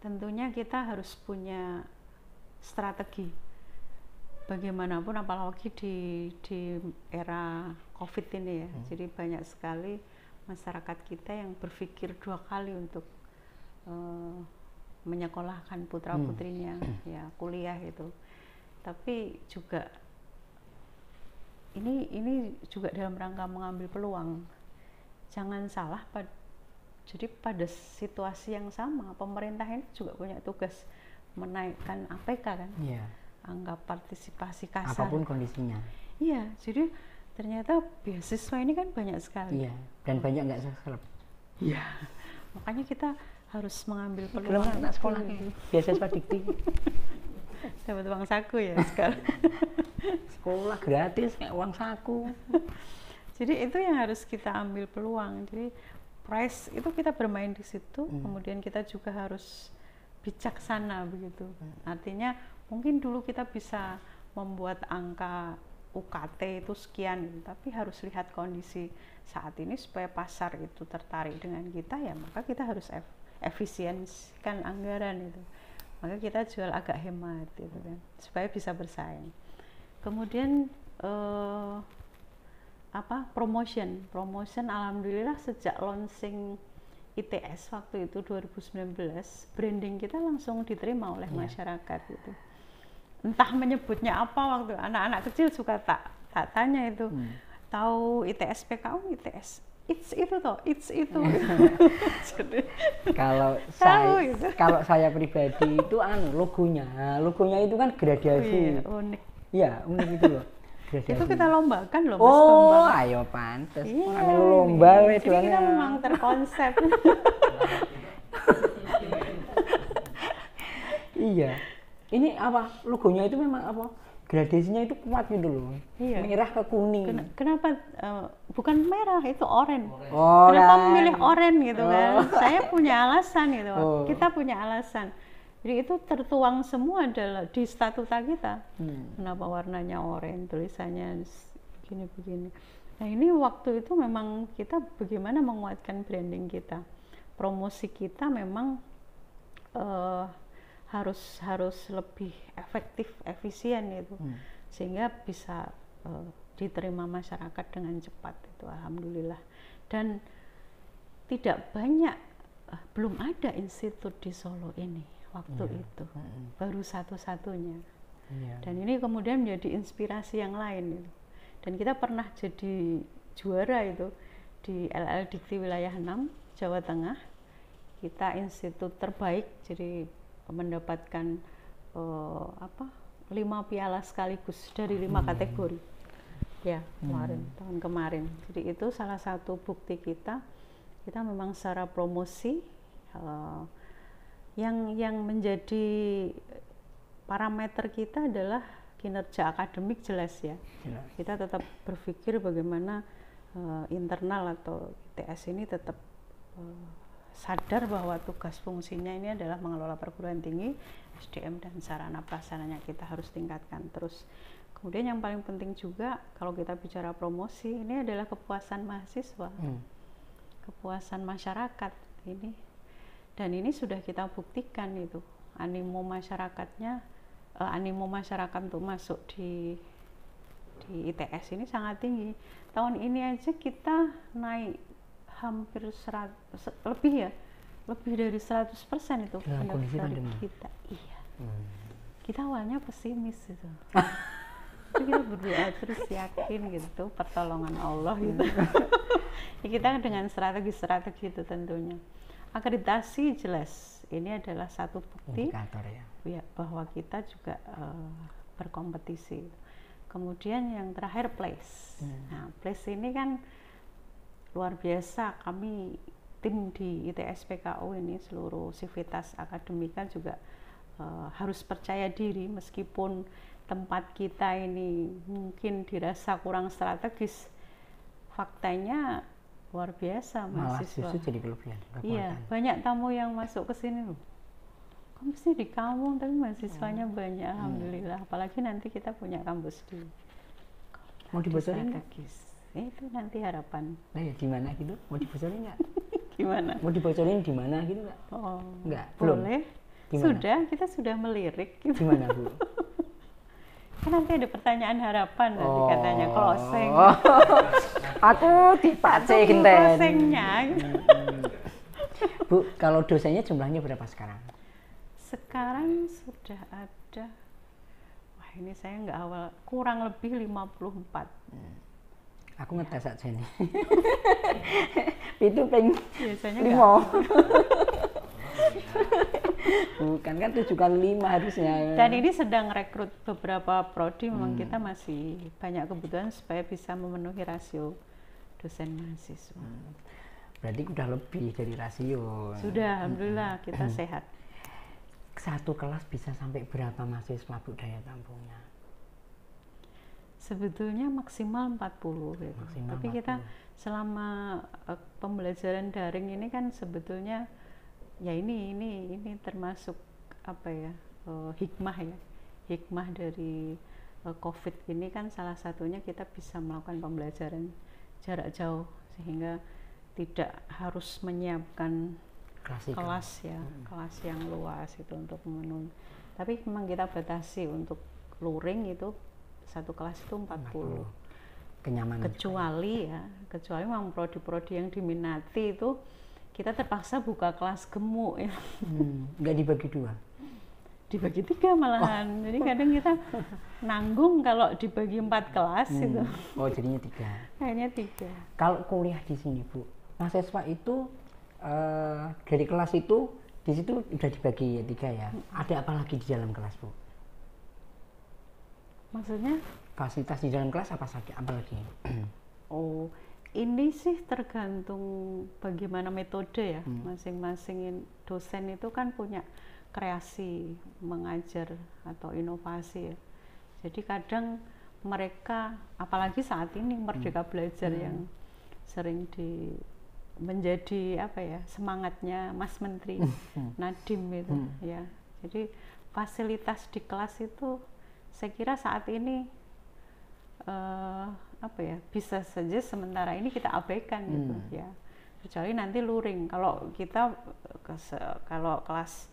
tentunya kita harus punya strategi. Bagaimanapun apalagi di era COVID ini ya. Jadi banyak sekali masyarakat kita yang berpikir 2 kali untuk menyekolahkan putra-putrinya ya kuliah itu. Tapi juga ini juga dalam rangka mengambil peluang. Jangan salah jadi pada situasi yang sama pemerintah ini juga punya tugas menaikkan APK kan. angka partisipasi kasar. Apapun kondisinya. Iya, jadi ternyata beasiswa ini kan banyak sekali. Iya, dan banyak nggak seleb. Iya. Makanya kita harus mengambil Belum peluang. anak sekolah beasiswa dikti. Dapat uang saku ya sekarang. Sekolah gratis kayak uang saku. Jadi itu yang harus kita ambil peluang. Jadi price itu kita bermain di situ, kemudian kita juga harus bijaksana begitu. Artinya mungkin dulu kita bisa membuat angka UKT itu sekian, tapi harus lihat kondisi saat ini supaya pasar itu tertarik dengan kita, ya maka kita harus efisiensikan anggaran itu. Maka kita jual agak hemat gitu kan, supaya bisa bersaing. Kemudian promotion alhamdulillah sejak launching ITS waktu itu 2019, branding kita langsung diterima oleh masyarakat gitu. Entah menyebutnya apa, waktu anak-anak kecil suka tak tanya itu, tahu ITS PKU, ITS it's itu. Kalau saya pribadi itu logonya itu kan gradasi. Unik. Iya, unik itu loh. Gradasi. Itu kita lombakan loh, Mas. Oh, ayo pantes. Iya, lomba jadi kita memang terkonsep. Iya. Ini apa? Logonya itu memang apa? Gradasinya itu kuat gitu loh. Iya. Merah ke kuning. Kenapa bukan merah, itu oranye. Oh, kenapa memilih oranye gitu kan? Saya punya alasan gitu. Kita punya alasan. Jadi itu tertuang semua adalah di statuta kita. Kenapa warnanya oranye, tulisannya begini-begini. Nah, ini waktu itu memang kita bagaimana menguatkan branding kita. Promosi kita memang harus lebih efektif, efisien itu, sehingga bisa diterima masyarakat dengan cepat itu, alhamdulillah. Dan tidak banyak, belum ada institut di Solo ini waktu itu, baru satu-satunya. Dan ini kemudian menjadi inspirasi yang lain itu. Dan kita pernah jadi juara itu di LL Dikti wilayah 6 Jawa Tengah. Kita institut terbaik, jadi mendapatkan 5 piala sekaligus dari 5 kategori ya tahun kemarin. Jadi itu salah satu bukti kita memang secara promosi yang menjadi parameter kita adalah kinerja akademik, jelas ya. Kita tetap berpikir bagaimana internal atau ITS ini tetap sadar bahwa tugas fungsinya ini adalah mengelola perguruan tinggi, SDM dan sarana prasarana kita harus tingkatkan terus. Kemudian yang paling penting juga kalau kita bicara promosi, ini adalah kepuasan mahasiswa, kepuasan masyarakat ini. Dan ini sudah kita buktikan itu, animo masyarakat untuk masuk di ITS ini sangat tinggi. Tahun ini aja kita naik hampir lebih dari 100% itu pendaftar kita. Iya. Kita awalnya pesimis itu. Tapi kita berdoa terus, yakin gitu, pertolongan Allah gitu. Ya, kita dengan strategi itu tentunya. Akreditasi jelas, ini adalah satu bukti indikator ya bahwa kita juga berkompetisi. Kemudian yang terakhir place. Nah, place ini kan luar biasa. Kami tim di ITS PKU ini seluruh sivitas akademika juga harus percaya diri, meskipun tempat kita ini mungkin dirasa kurang strategis, faktanya luar biasa mahasiswa. Malah justru jadi kelebihan. Iya, banyak tamu yang masuk ke sini loh. Kok mesti di kampung tapi mahasiswanya banyak, alhamdulillah. Apalagi nanti kita punya kampus di mau dibocorin strategis. Itu nanti harapan. Nah ya, di mana gitu? Mau dibocorin nggak? Gimana? Mau dibocorin di mana gitu nggak? Oh, nggak. Belum. Boleh. Gimana? Sudah, kita sudah melirik. Gitu. Gimana Bu? Kan nanti ada pertanyaan harapan nanti katanya closing. Aku dipace genten. Closingnya. Bu, kalau dosennya jumlahnya berapa sekarang? Sekarang sudah ada. Wah, ini saya nggak hafal. Kurang lebih 54. Aku ngetes aja nih. Itu pengen biasanya Bukan kan 7 kali 5 harusnya. Dan ini sedang rekrut beberapa prodi, memang kita masih banyak kebutuhan supaya bisa memenuhi rasio dosen mahasiswa. Berarti udah lebih dari rasio. Sudah, alhamdulillah kita sehat. Satu kelas bisa sampai berapa mahasiswa Bu daya tampungnya? Sebetulnya maksimal 40 gitu. Maksimal Tapi 40. kita selama pembelajaran daring ini kan sebetulnya ya ini termasuk apa ya, hikmah ya. Hikmah dari COVID ini kan salah satunya kita bisa melakukan pembelajaran jarak jauh sehingga tidak harus menyiapkan kelas ya, kelas yang luas itu untuk memenuhi. Tapi memang kita batasi untuk luring itu satu kelas itu 40. Kenyamanan. Kecuali memang prodi-prodi yang diminati itu kita terpaksa buka kelas gemuk ya. Nggak dibagi 2? Dibagi 3 malahan. Jadi kadang kita nanggung kalau dibagi 4 kelas itu. Oh, jadinya 3. Akhirnya 3. Kalau kuliah di sini Bu, mahasiswa itu dari kelas itu di situ udah dibagi 3 ya. Ada apa lagi di dalam kelas Bu? Maksudnya? Fasilitas di dalam kelas apa saja? Apa lagi? Oh, ini sih tergantung bagaimana metode ya. Masing-masing dosen itu kan punya kreasi mengajar atau inovasi ya. Jadi kadang mereka, apalagi saat ini Merdeka Belajar yang sering menjadi apa ya, semangatnya Mas Menteri Nadiem itu ya. Jadi fasilitas di kelas itu saya kira saat ini apa ya, bisa saja sementara ini kita abaikan gitu ya, kecuali nanti luring. Kalau kita kalau kelas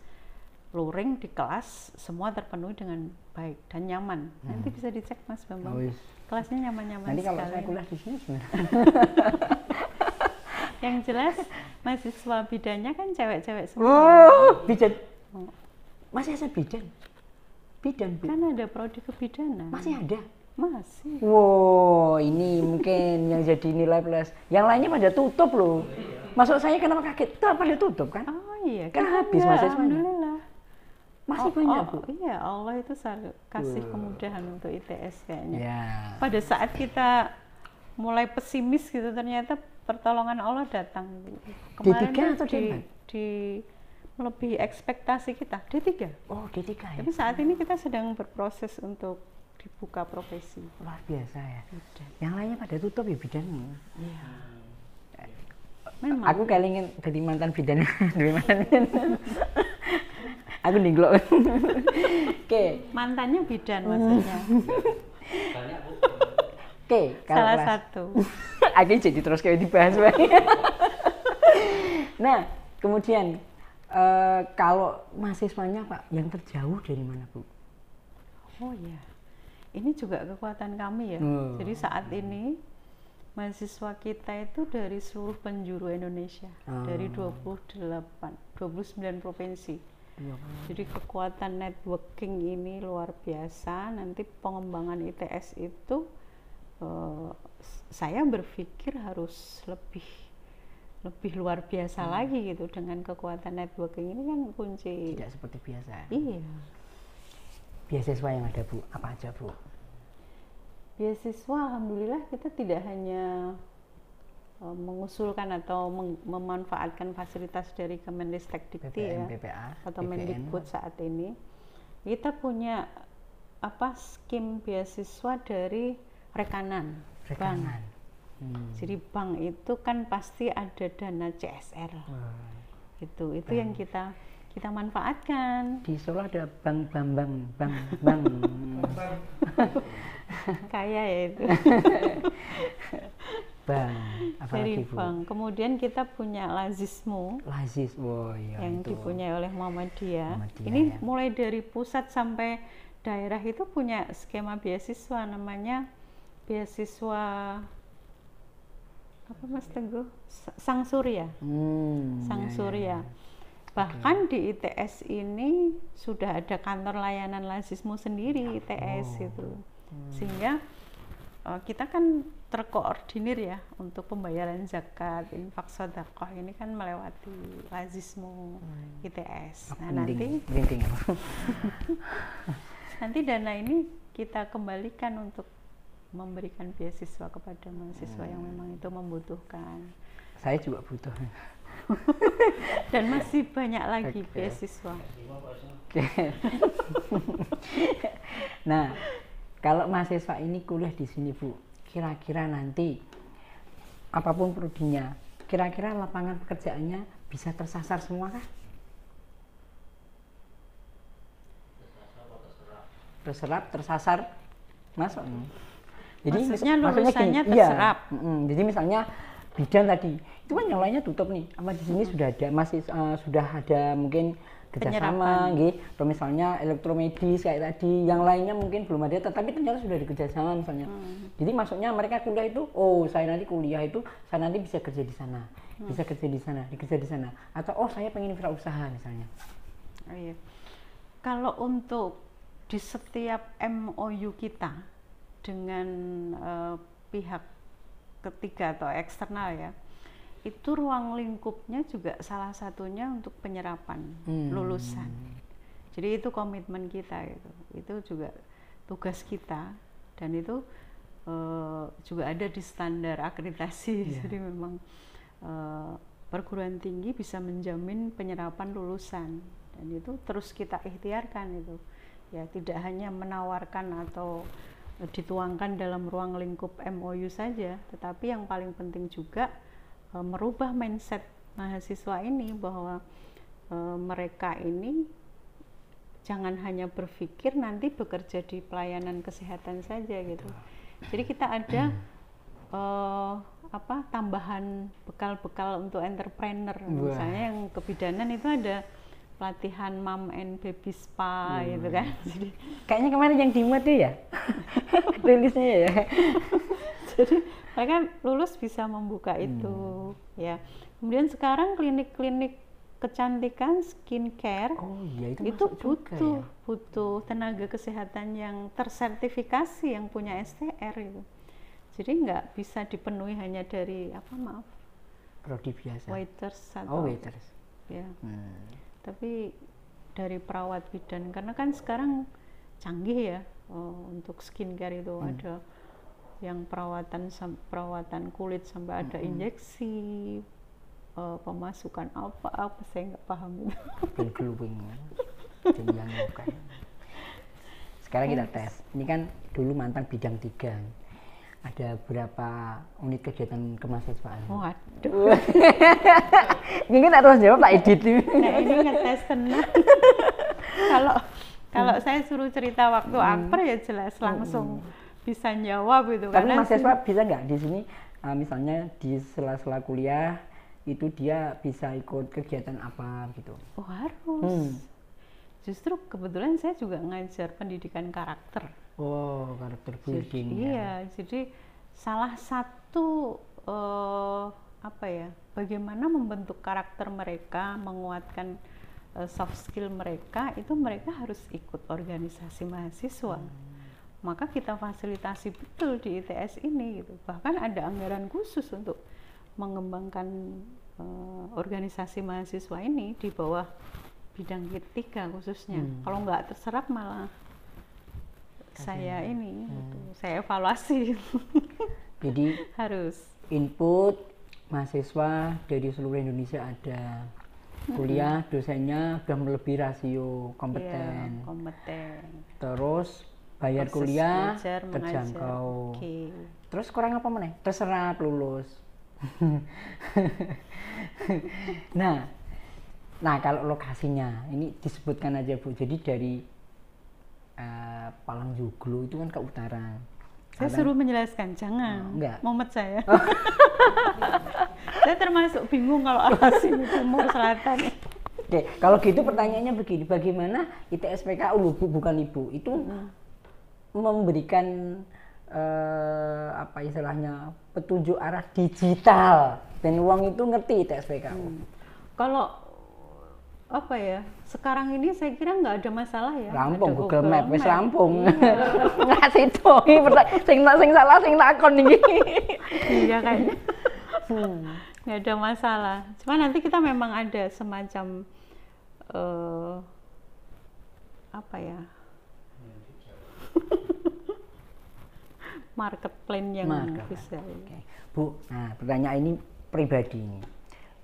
luring di kelas semua terpenuhi dengan baik dan nyaman, nanti bisa dicek Mas Bambang. Kelasnya nyaman-nyaman nanti sekali. Kalau saya kuliah di sini sebenarnya. Yang jelas mahasiswa bidannya kan cewek-cewek semua. Oh, bidan. Masih ada bidan? Bidan Bu? Kan ada prodi kebidanan. Masih ada? Masih. Wow, ini mungkin yang jadi nilai plus. Yang lainnya pada tutup loh. Masuk saya kenapa kaget? Tuh pada tutup kan? Oh iya, kan habis mahasiswanya. Alhamdulillah. Masih banyak Bu? Iya, Allah itu kasih kemudahan untuk ITS kayaknya. Ya. Pada saat kita mulai pesimis gitu, ternyata pertolongan Allah datang. Kemarin D3 atau D4? Di melebihi ekspektasi kita, D3. Oh, D3 ya? Tapi saat ini kita sedang berproses untuk dibuka profesi. Luar biasa ya. Bidan. Yang lainnya pada tutup ya bidan. Iya. Memang. Aku kelingan dari mantan bidan. Dari mantan bidan. Aku ninglok. Oke. Mantannya bidan maksudnya. Oke, Salah satu. Aku jadi terus kayak dibahas. Nah, kemudian kalau mahasiswanya Pak yang terjauh dari mana Bu? Oh iya, ini juga kekuatan kami ya. Jadi saat ini mahasiswa kita itu dari seluruh penjuru Indonesia, dari 29 provinsi. Jadi kekuatan networking ini luar biasa. Nanti pengembangan ITS itu saya berpikir harus lebih luar biasa lagi gitu, dengan kekuatan networking ini kan kunci. Tidak seperti biasa. Iya. Beasiswa yang ada Bu, apa aja Bu? Beasiswa alhamdulillah kita tidak hanya mengusulkan atau memanfaatkan fasilitas dari Kemendikbud ya, BPA, atau Mendikbud saat ini. Kita punya skim beasiswa dari rekanan. Bank. Jadi bank itu kan pasti ada dana CSR. Itu yang kita manfaatkan. Di Solo ada bank. Kaya ya itu. Bank. Dari bank. Kemudian kita punya Lazismu. Iya, yang itu dipunyai oleh Muhammadiyah. ya. Ini mulai dari pusat sampai daerah itu punya skema beasiswa, namanya beasiswa apa Mas Teguh? Sang Surya. Sang Surya. Bahkan di ITS ini sudah ada kantor layanan Lazismu sendiri, ITS itu. Sehingga kita kan terkoordinir ya untuk pembayaran zakat, infak, sedekah ini kan melewati lazismu ITS. Nah, nanti dana ini kita kembalikan untuk memberikan beasiswa kepada mahasiswa yang memang itu membutuhkan. Saya juga butuh. Dan masih banyak lagi beasiswa. Nah, kalau mahasiswa ini kuliah di sini, Bu, kira-kira nanti apapun prodinya, kira-kira lapangan pekerjaannya bisa tersasar semua kah? Terserap, tersasar, masuk. Jadi maksudnya lulusannya terserap. Iya, jadi misalnya bidan tadi, itu kan yang lainnya tutup nih. Apa di sini sudah ada, masih sudah ada mungkin kerjasama, gitu. Atau misalnya elektromedis kayak tadi, yang lainnya mungkin belum ada, tetapi ternyata sudah dikerjasama misalnya. Jadi maksudnya mereka kuliah itu, oh saya nanti kuliah itu, saya nanti bisa kerja di sana, bisa kerja di sana, dikerja di sana. Atau oh saya pengen wirausaha misalnya. Oh, iya. Kalau untuk di setiap MOU kita dengan pihak ketiga atau eksternal ya, itu ruang lingkupnya juga salah satunya untuk penyerapan lulusan. Jadi itu komitmen kita gitu. Itu juga tugas kita dan itu juga ada di standar akreditasi. Jadi memang perguruan tinggi bisa menjamin penyerapan lulusan dan itu terus kita ikhtiarkan itu. Ya tidak hanya menawarkan atau dituangkan dalam ruang lingkup MOU saja, tetapi yang paling penting juga merubah mindset mahasiswa ini bahwa mereka ini jangan hanya berpikir nanti bekerja di pelayanan kesehatan saja gitu. Jadi kita ada tambahan bekal-bekal untuk entrepreneur. Misalnya yang kebidanan itu ada pelatihan mom and baby spa gitu kan. Jadi kayaknya kemarin yang di Mode ya rilisnya ya. Jadi mereka lulus bisa membuka itu ya. Kemudian sekarang klinik-klinik kecantikan, skincare itu butuh tenaga kesehatan yang tersertifikasi, yang punya STR itu. Jadi nggak bisa dipenuhi hanya dari prodi biasa, waiters atau waiters ya. Tapi dari perawat bidan, karena kan sekarang canggih ya untuk skincare itu ada yang perawatan kulit sampai ada injeksi, pemasukan apa saya nggak paham itu. Glowing yang sekarang kita tes. Ini kan dulu mantan bidang 3. Ada berapa unit kegiatan kemahasiswaan? Waduh. Mungkin harus jawab Pak Edit. Nah ini ngetes tenang. Kalau saya suruh cerita waktu akper ya jelas langsung bisa jawab itu. Tapi mahasiswa bisa nggak di sini, misalnya di sela-sela kuliah itu dia bisa ikut kegiatan apa gitu? Oh harus. Justru kebetulan saya juga ngajar pendidikan karakter. Oh, karakter building. Iya, jadi salah satu bagaimana membentuk karakter mereka, menguatkan soft skill mereka, itu mereka harus ikut organisasi mahasiswa. Maka kita fasilitasi betul di ITS ini gitu. Bahkan ada anggaran khusus untuk mengembangkan organisasi mahasiswa ini di bawah bidang ketiga khususnya. Kalau nggak terserap malah saya saya evaluasi. Jadi harus input mahasiswa dari seluruh Indonesia ada, kuliah dosennya sudah melebihi rasio kompeten. Terus bayar proses kuliah terjangkau. Terus kurang apa meneh? Terserap lulus. Nah kalau lokasinya ini disebutkan aja Bu. Jadi dari Palang Joglo itu kan ke utara. Saya suruh menjelaskan, jangan. Enggak. Momet saya. Saya termasuk bingung kalau arah sini timur selatan. Oke, kalau gitu pertanyaannya begini, bagaimana ITS PKU bukan Ibu itu memberikan istilahnya petunjuk arah digital dan uang itu ngerti ITS PKU? Kalau apa ya, sekarang ini saya kira nggak ada masalah ya. Rampung Ada Google Map wis rampung. Iya. Nggak situ sing salah sing takon iki. Iya kayaknya nggak ada masalah. Cuma nanti kita memang ada semacam apa ya, market plan yang bisa. Okay. Bu, nah pertanyaan ini pribadi ini.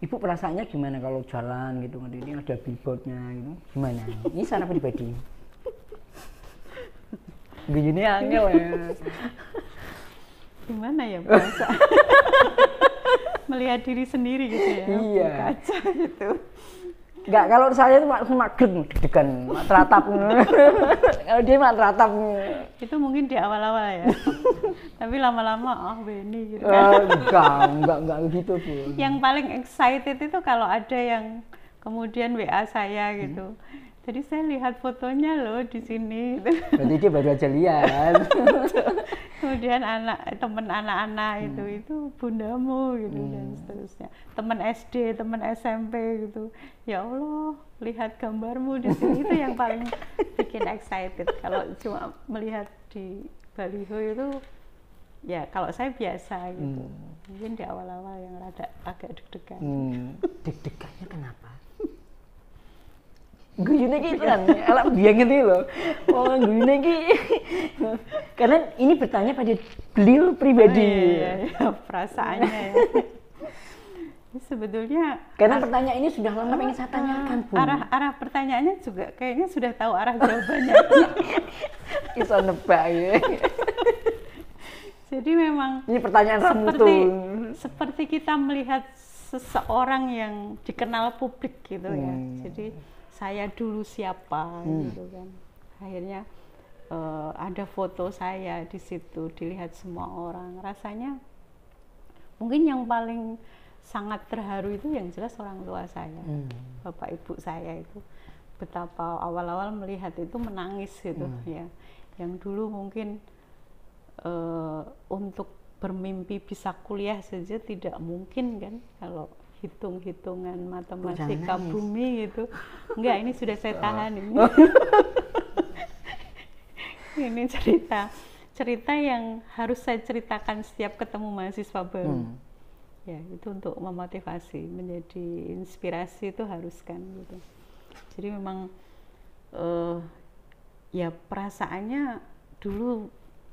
Ibu perasaannya gimana kalau jalan gitu, ini ada billboardnya gitu, gimana? Ini secara pribadi. Begini angel ya. Gimana ya bahasa? Melihat diri sendiri gitu ya. Iya. Kaca gitu. Enggak, kalau saya itu cuma deg-degan, teratap. Kalau dia mah teratap. Itu mungkin di awal-awal ya. Tapi lama-lama Benny gitu. Enggak gitu, Bu. Yang paling excited itu kalau ada yang kemudian WA saya gitu. Jadi saya lihat fotonya loh di sini. Berarti dia baru aja lihat. Kemudian teman anak-anak itu bundamu gitu dan seterusnya. Teman SD, teman SMP gitu. Ya Allah, lihat gambarmu di sini itu yang paling bikin excited. Kalau cuma melihat di baliho itu, ya kalau saya biasa gitu. Mungkin di awal-awal yang agak deg-degan. Deg-degannya kenapa? Guyune iki kan, elak biyen iki lho. Oh, guyune iki. Karena ini bertanya pada beliau pribadi. Iya, perasaannya ya. Sebetulnya karena pertanyaan ini sudah lama ingin saya tanyakan, Bu. Arah pertanyaannya juga kayaknya sudah tahu arah jawabannya. Iso nebak ya. Jadi memang ini pertanyaan ramutu. Seperti kita melihat seseorang yang dikenal publik gitu ya. Jadi saya dulu siapa gitu kan. Akhirnya ada foto saya di situ dilihat semua orang. Rasanya mungkin yang paling sangat terharu itu yang jelas orang tua saya, bapak ibu saya itu betapa awal-awal melihat itu menangis gitu ya. Yang dulu mungkin untuk bermimpi bisa kuliah saja tidak mungkin kan kalau hitung-hitungan matematika bumi gitu. Enggak, ini sudah saya tahan ini. Ini cerita yang harus saya ceritakan setiap ketemu mahasiswa baru. Ya, itu untuk memotivasi, menjadi inspirasi itu harus kan gitu. Jadi memang ya perasaannya dulu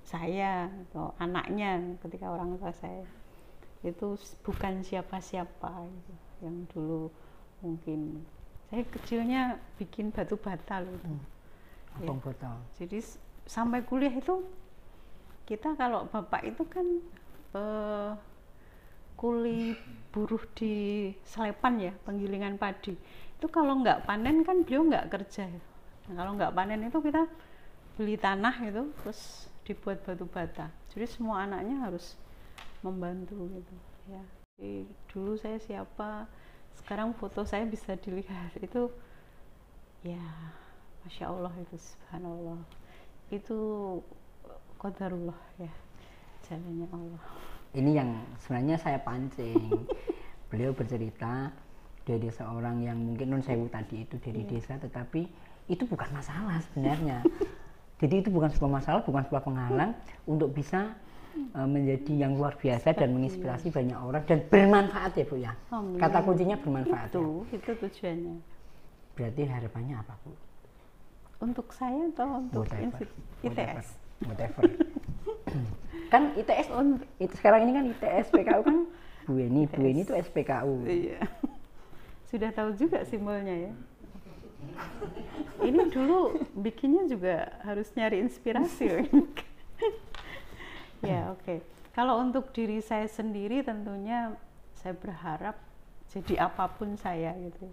saya atau anaknya ketika orang tua saya itu bukan siapa-siapa gitu. Yang dulu mungkin saya kecilnya bikin batu bata loh. Ya. Jadi sampai kuliah itu kita kalau bapak itu kan kuli buruh di Selepan ya, penggilingan padi. Itu kalau nggak panen kan beliau nggak kerja. Nah, kalau nggak panen itu kita beli tanah itu terus dibuat batu bata. Jadi semua anaknya harus membantu gitu ya. Jadi dulu saya siapa, sekarang foto saya bisa dilihat itu ya, masya Allah itu subhanallah, itu qadarullah ya, jalannya Allah. Ini yang sebenarnya saya pancing. Beliau bercerita dari seorang yang mungkin non sewu tadi itu dari desa, tetapi itu bukan masalah sebenarnya. Jadi itu bukan sebuah masalah, bukan sebuah penghalang untuk bisa menjadi yang luar biasa dan menginspirasi banyak orang dan bermanfaat ya Bu ya. Kata kuncinya bermanfaat. Itu tujuannya. Berarti harapannya apa Bu? Untuk saya atau untuk ITS? Whatever. Kan ITS sekarang ini kan ITS PKU kan Bu Eni itu SPKU. Iya. Sudah tahu juga simbolnya ya. Ini dulu bikinnya juga harus nyari inspirasi. Ya oke. Kalau untuk diri saya sendiri tentunya saya berharap jadi apapun saya gitu.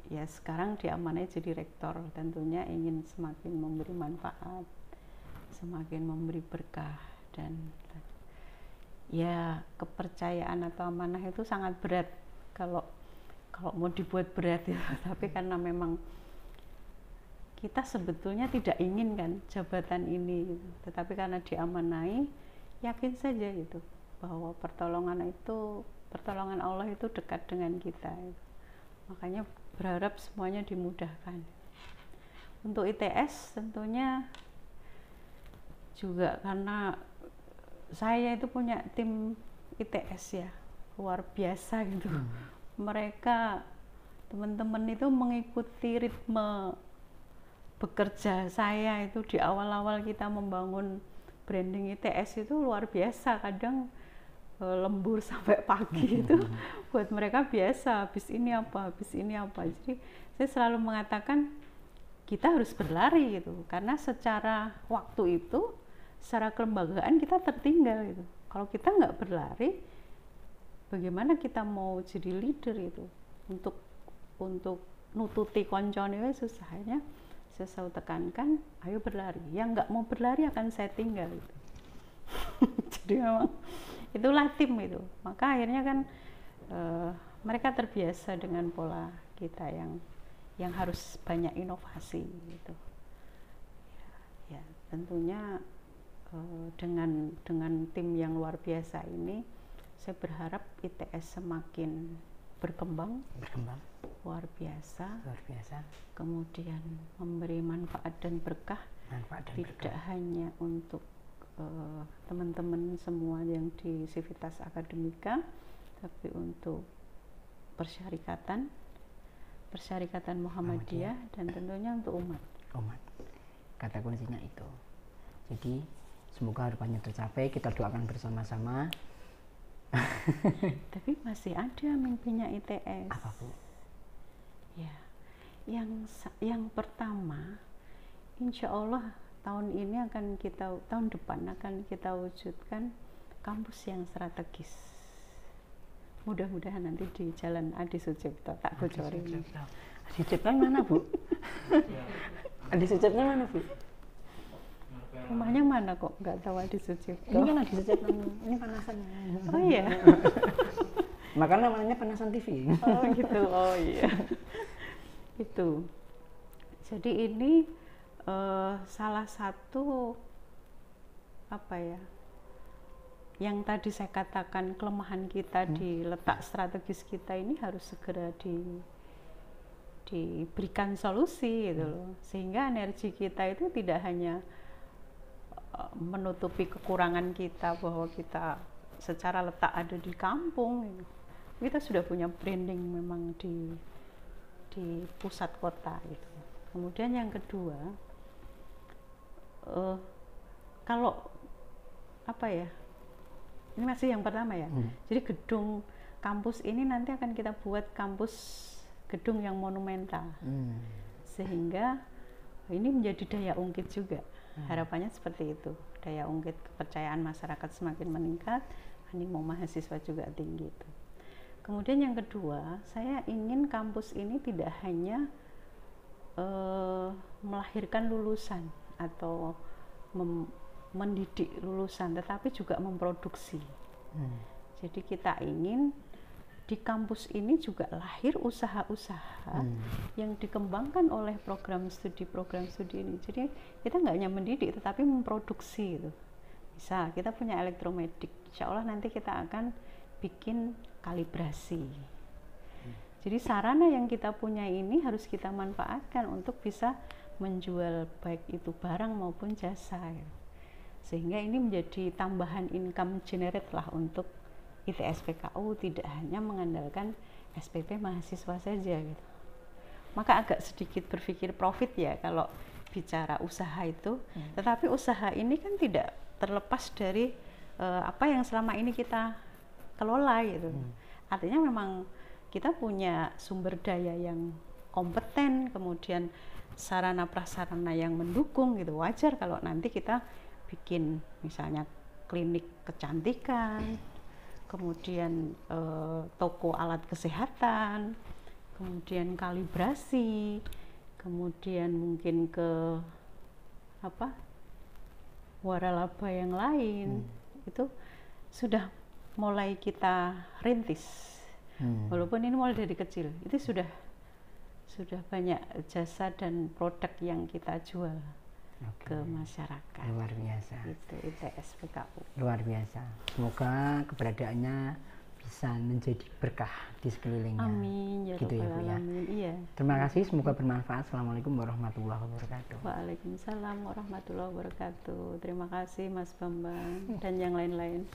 Ya sekarang diamanai jadi rektor, tentunya ingin semakin memberi manfaat, semakin memberi berkah, dan ya kepercayaan atau amanah itu sangat berat kalau mau dibuat berat ya. Tapi karena memang kita sebetulnya tidak ingin kan jabatan ini gitu. Tetapi karena diamanai, yakin saja gitu bahwa pertolongan Allah itu dekat dengan kita gitu. Makanya berharap semuanya dimudahkan. Untuk ITS tentunya juga karena saya itu punya tim ITS ya, luar biasa gitu. Mereka teman-teman itu mengikuti ritme bekerja saya itu di awal-awal kita membangun branding ITS itu luar biasa. Kadang lembur sampai pagi itu buat mereka biasa, habis ini apa. Jadi saya selalu mengatakan kita harus berlari gitu, karena secara waktu itu, secara kelembagaan kita tertinggal gitu. Kalau kita nggak berlari, bagaimana kita mau jadi leader itu? Untuk nututi koncone susahnya. Saya selalu tekankan, ayo berlari. Yang nggak mau berlari akan saya tinggal. Gitu. Jadi memang itulah tim itu. Maka akhirnya kan mereka terbiasa dengan pola kita yang harus banyak inovasi gitu. Ya tentunya dengan tim yang luar biasa ini, saya berharap ITS semakin berkembang. Luar biasa. Kemudian memberi manfaat dan berkah, tidak hanya untuk teman-teman semua yang di Civitas Akademika, tapi untuk persyarikatan Muhammadiyah dan tentunya untuk umat. Kata kuncinya itu. Jadi semoga harapannya tercapai, kita doakan bersama-sama. Tapi masih ada mimpinya ITS. Apa, Bu? Ya, yang pertama, insya Allah tahun depan akan kita wujudkan kampus yang strategis. Mudah-mudahan nanti di Jalan Adi Sucipto, tak bocorin. Adi Sucipto mana, Bu? Adi Sucipto mana, Bu? Rumahnya mana kok nggak tahu Adi Sucipto? Ini kan Adi Sucipto, ini Panasan. Oh iya. Makanya namanya Panasan TV. Oh gitu, oh iya. Itu. Jadi ini salah satu yang tadi saya katakan kelemahan kita di letak strategis kita ini harus segera diberikan solusi gitu loh, sehingga energi kita itu tidak hanya menutupi kekurangan kita bahwa kita secara letak ada di kampung gitu. Kita sudah punya branding memang di pusat kota gitu. Kemudian yang kedua, kalau ini masih yang pertama ya. Jadi gedung kampus ini nanti akan kita buat gedung yang monumental, sehingga ini menjadi daya ungkit juga. Harapannya seperti itu, daya ungkit kepercayaan masyarakat semakin meningkat, animo mahasiswa juga tinggi itu. Kemudian yang kedua, saya ingin kampus ini tidak hanya melahirkan lulusan atau mendidik lulusan, tetapi juga memproduksi. Jadi kita ingin di kampus ini juga lahir usaha-usaha yang dikembangkan oleh program studi ini. Jadi kita nggak hanya mendidik, tetapi memproduksi itu. Misal kita punya elektromedik, insya Allah nanti kita akan bikin kalibrasi. Jadi sarana yang kita punya ini harus kita manfaatkan untuk bisa menjual baik itu barang maupun jasa. Sehingga ini menjadi tambahan income generate lah untuk ITS PKU, tidak hanya mengandalkan SPP mahasiswa saja gitu. Maka agak sedikit berpikir profit ya kalau bicara usaha itu, tetapi usaha ini kan tidak terlepas dari apa yang selama ini kita kelola gitu. Artinya memang kita punya sumber daya yang kompeten, kemudian sarana prasarana yang mendukung gitu. Wajar kalau nanti kita bikin misalnya klinik kecantikan, kemudian toko alat kesehatan, kemudian kalibrasi, kemudian mungkin ke waralaba yang lain. Itu sudah mulai kita rintis. Walaupun ini mulai dari kecil, itu sudah banyak jasa dan produk yang kita jual ke masyarakat. Luar biasa. Itu ITS PKU. Luar biasa. Semoga keberadaannya bisa menjadi berkah di sekelilingnya. Amin ya Gitu ya, rabbal Bu, ya. alamin. Iya. Terima kasih, semoga bermanfaat. Assalamualaikum warahmatullahi wabarakatuh. Waalaikumsalam warahmatullahi wabarakatuh. Terima kasih Mas Bambang dan yang lain-lain.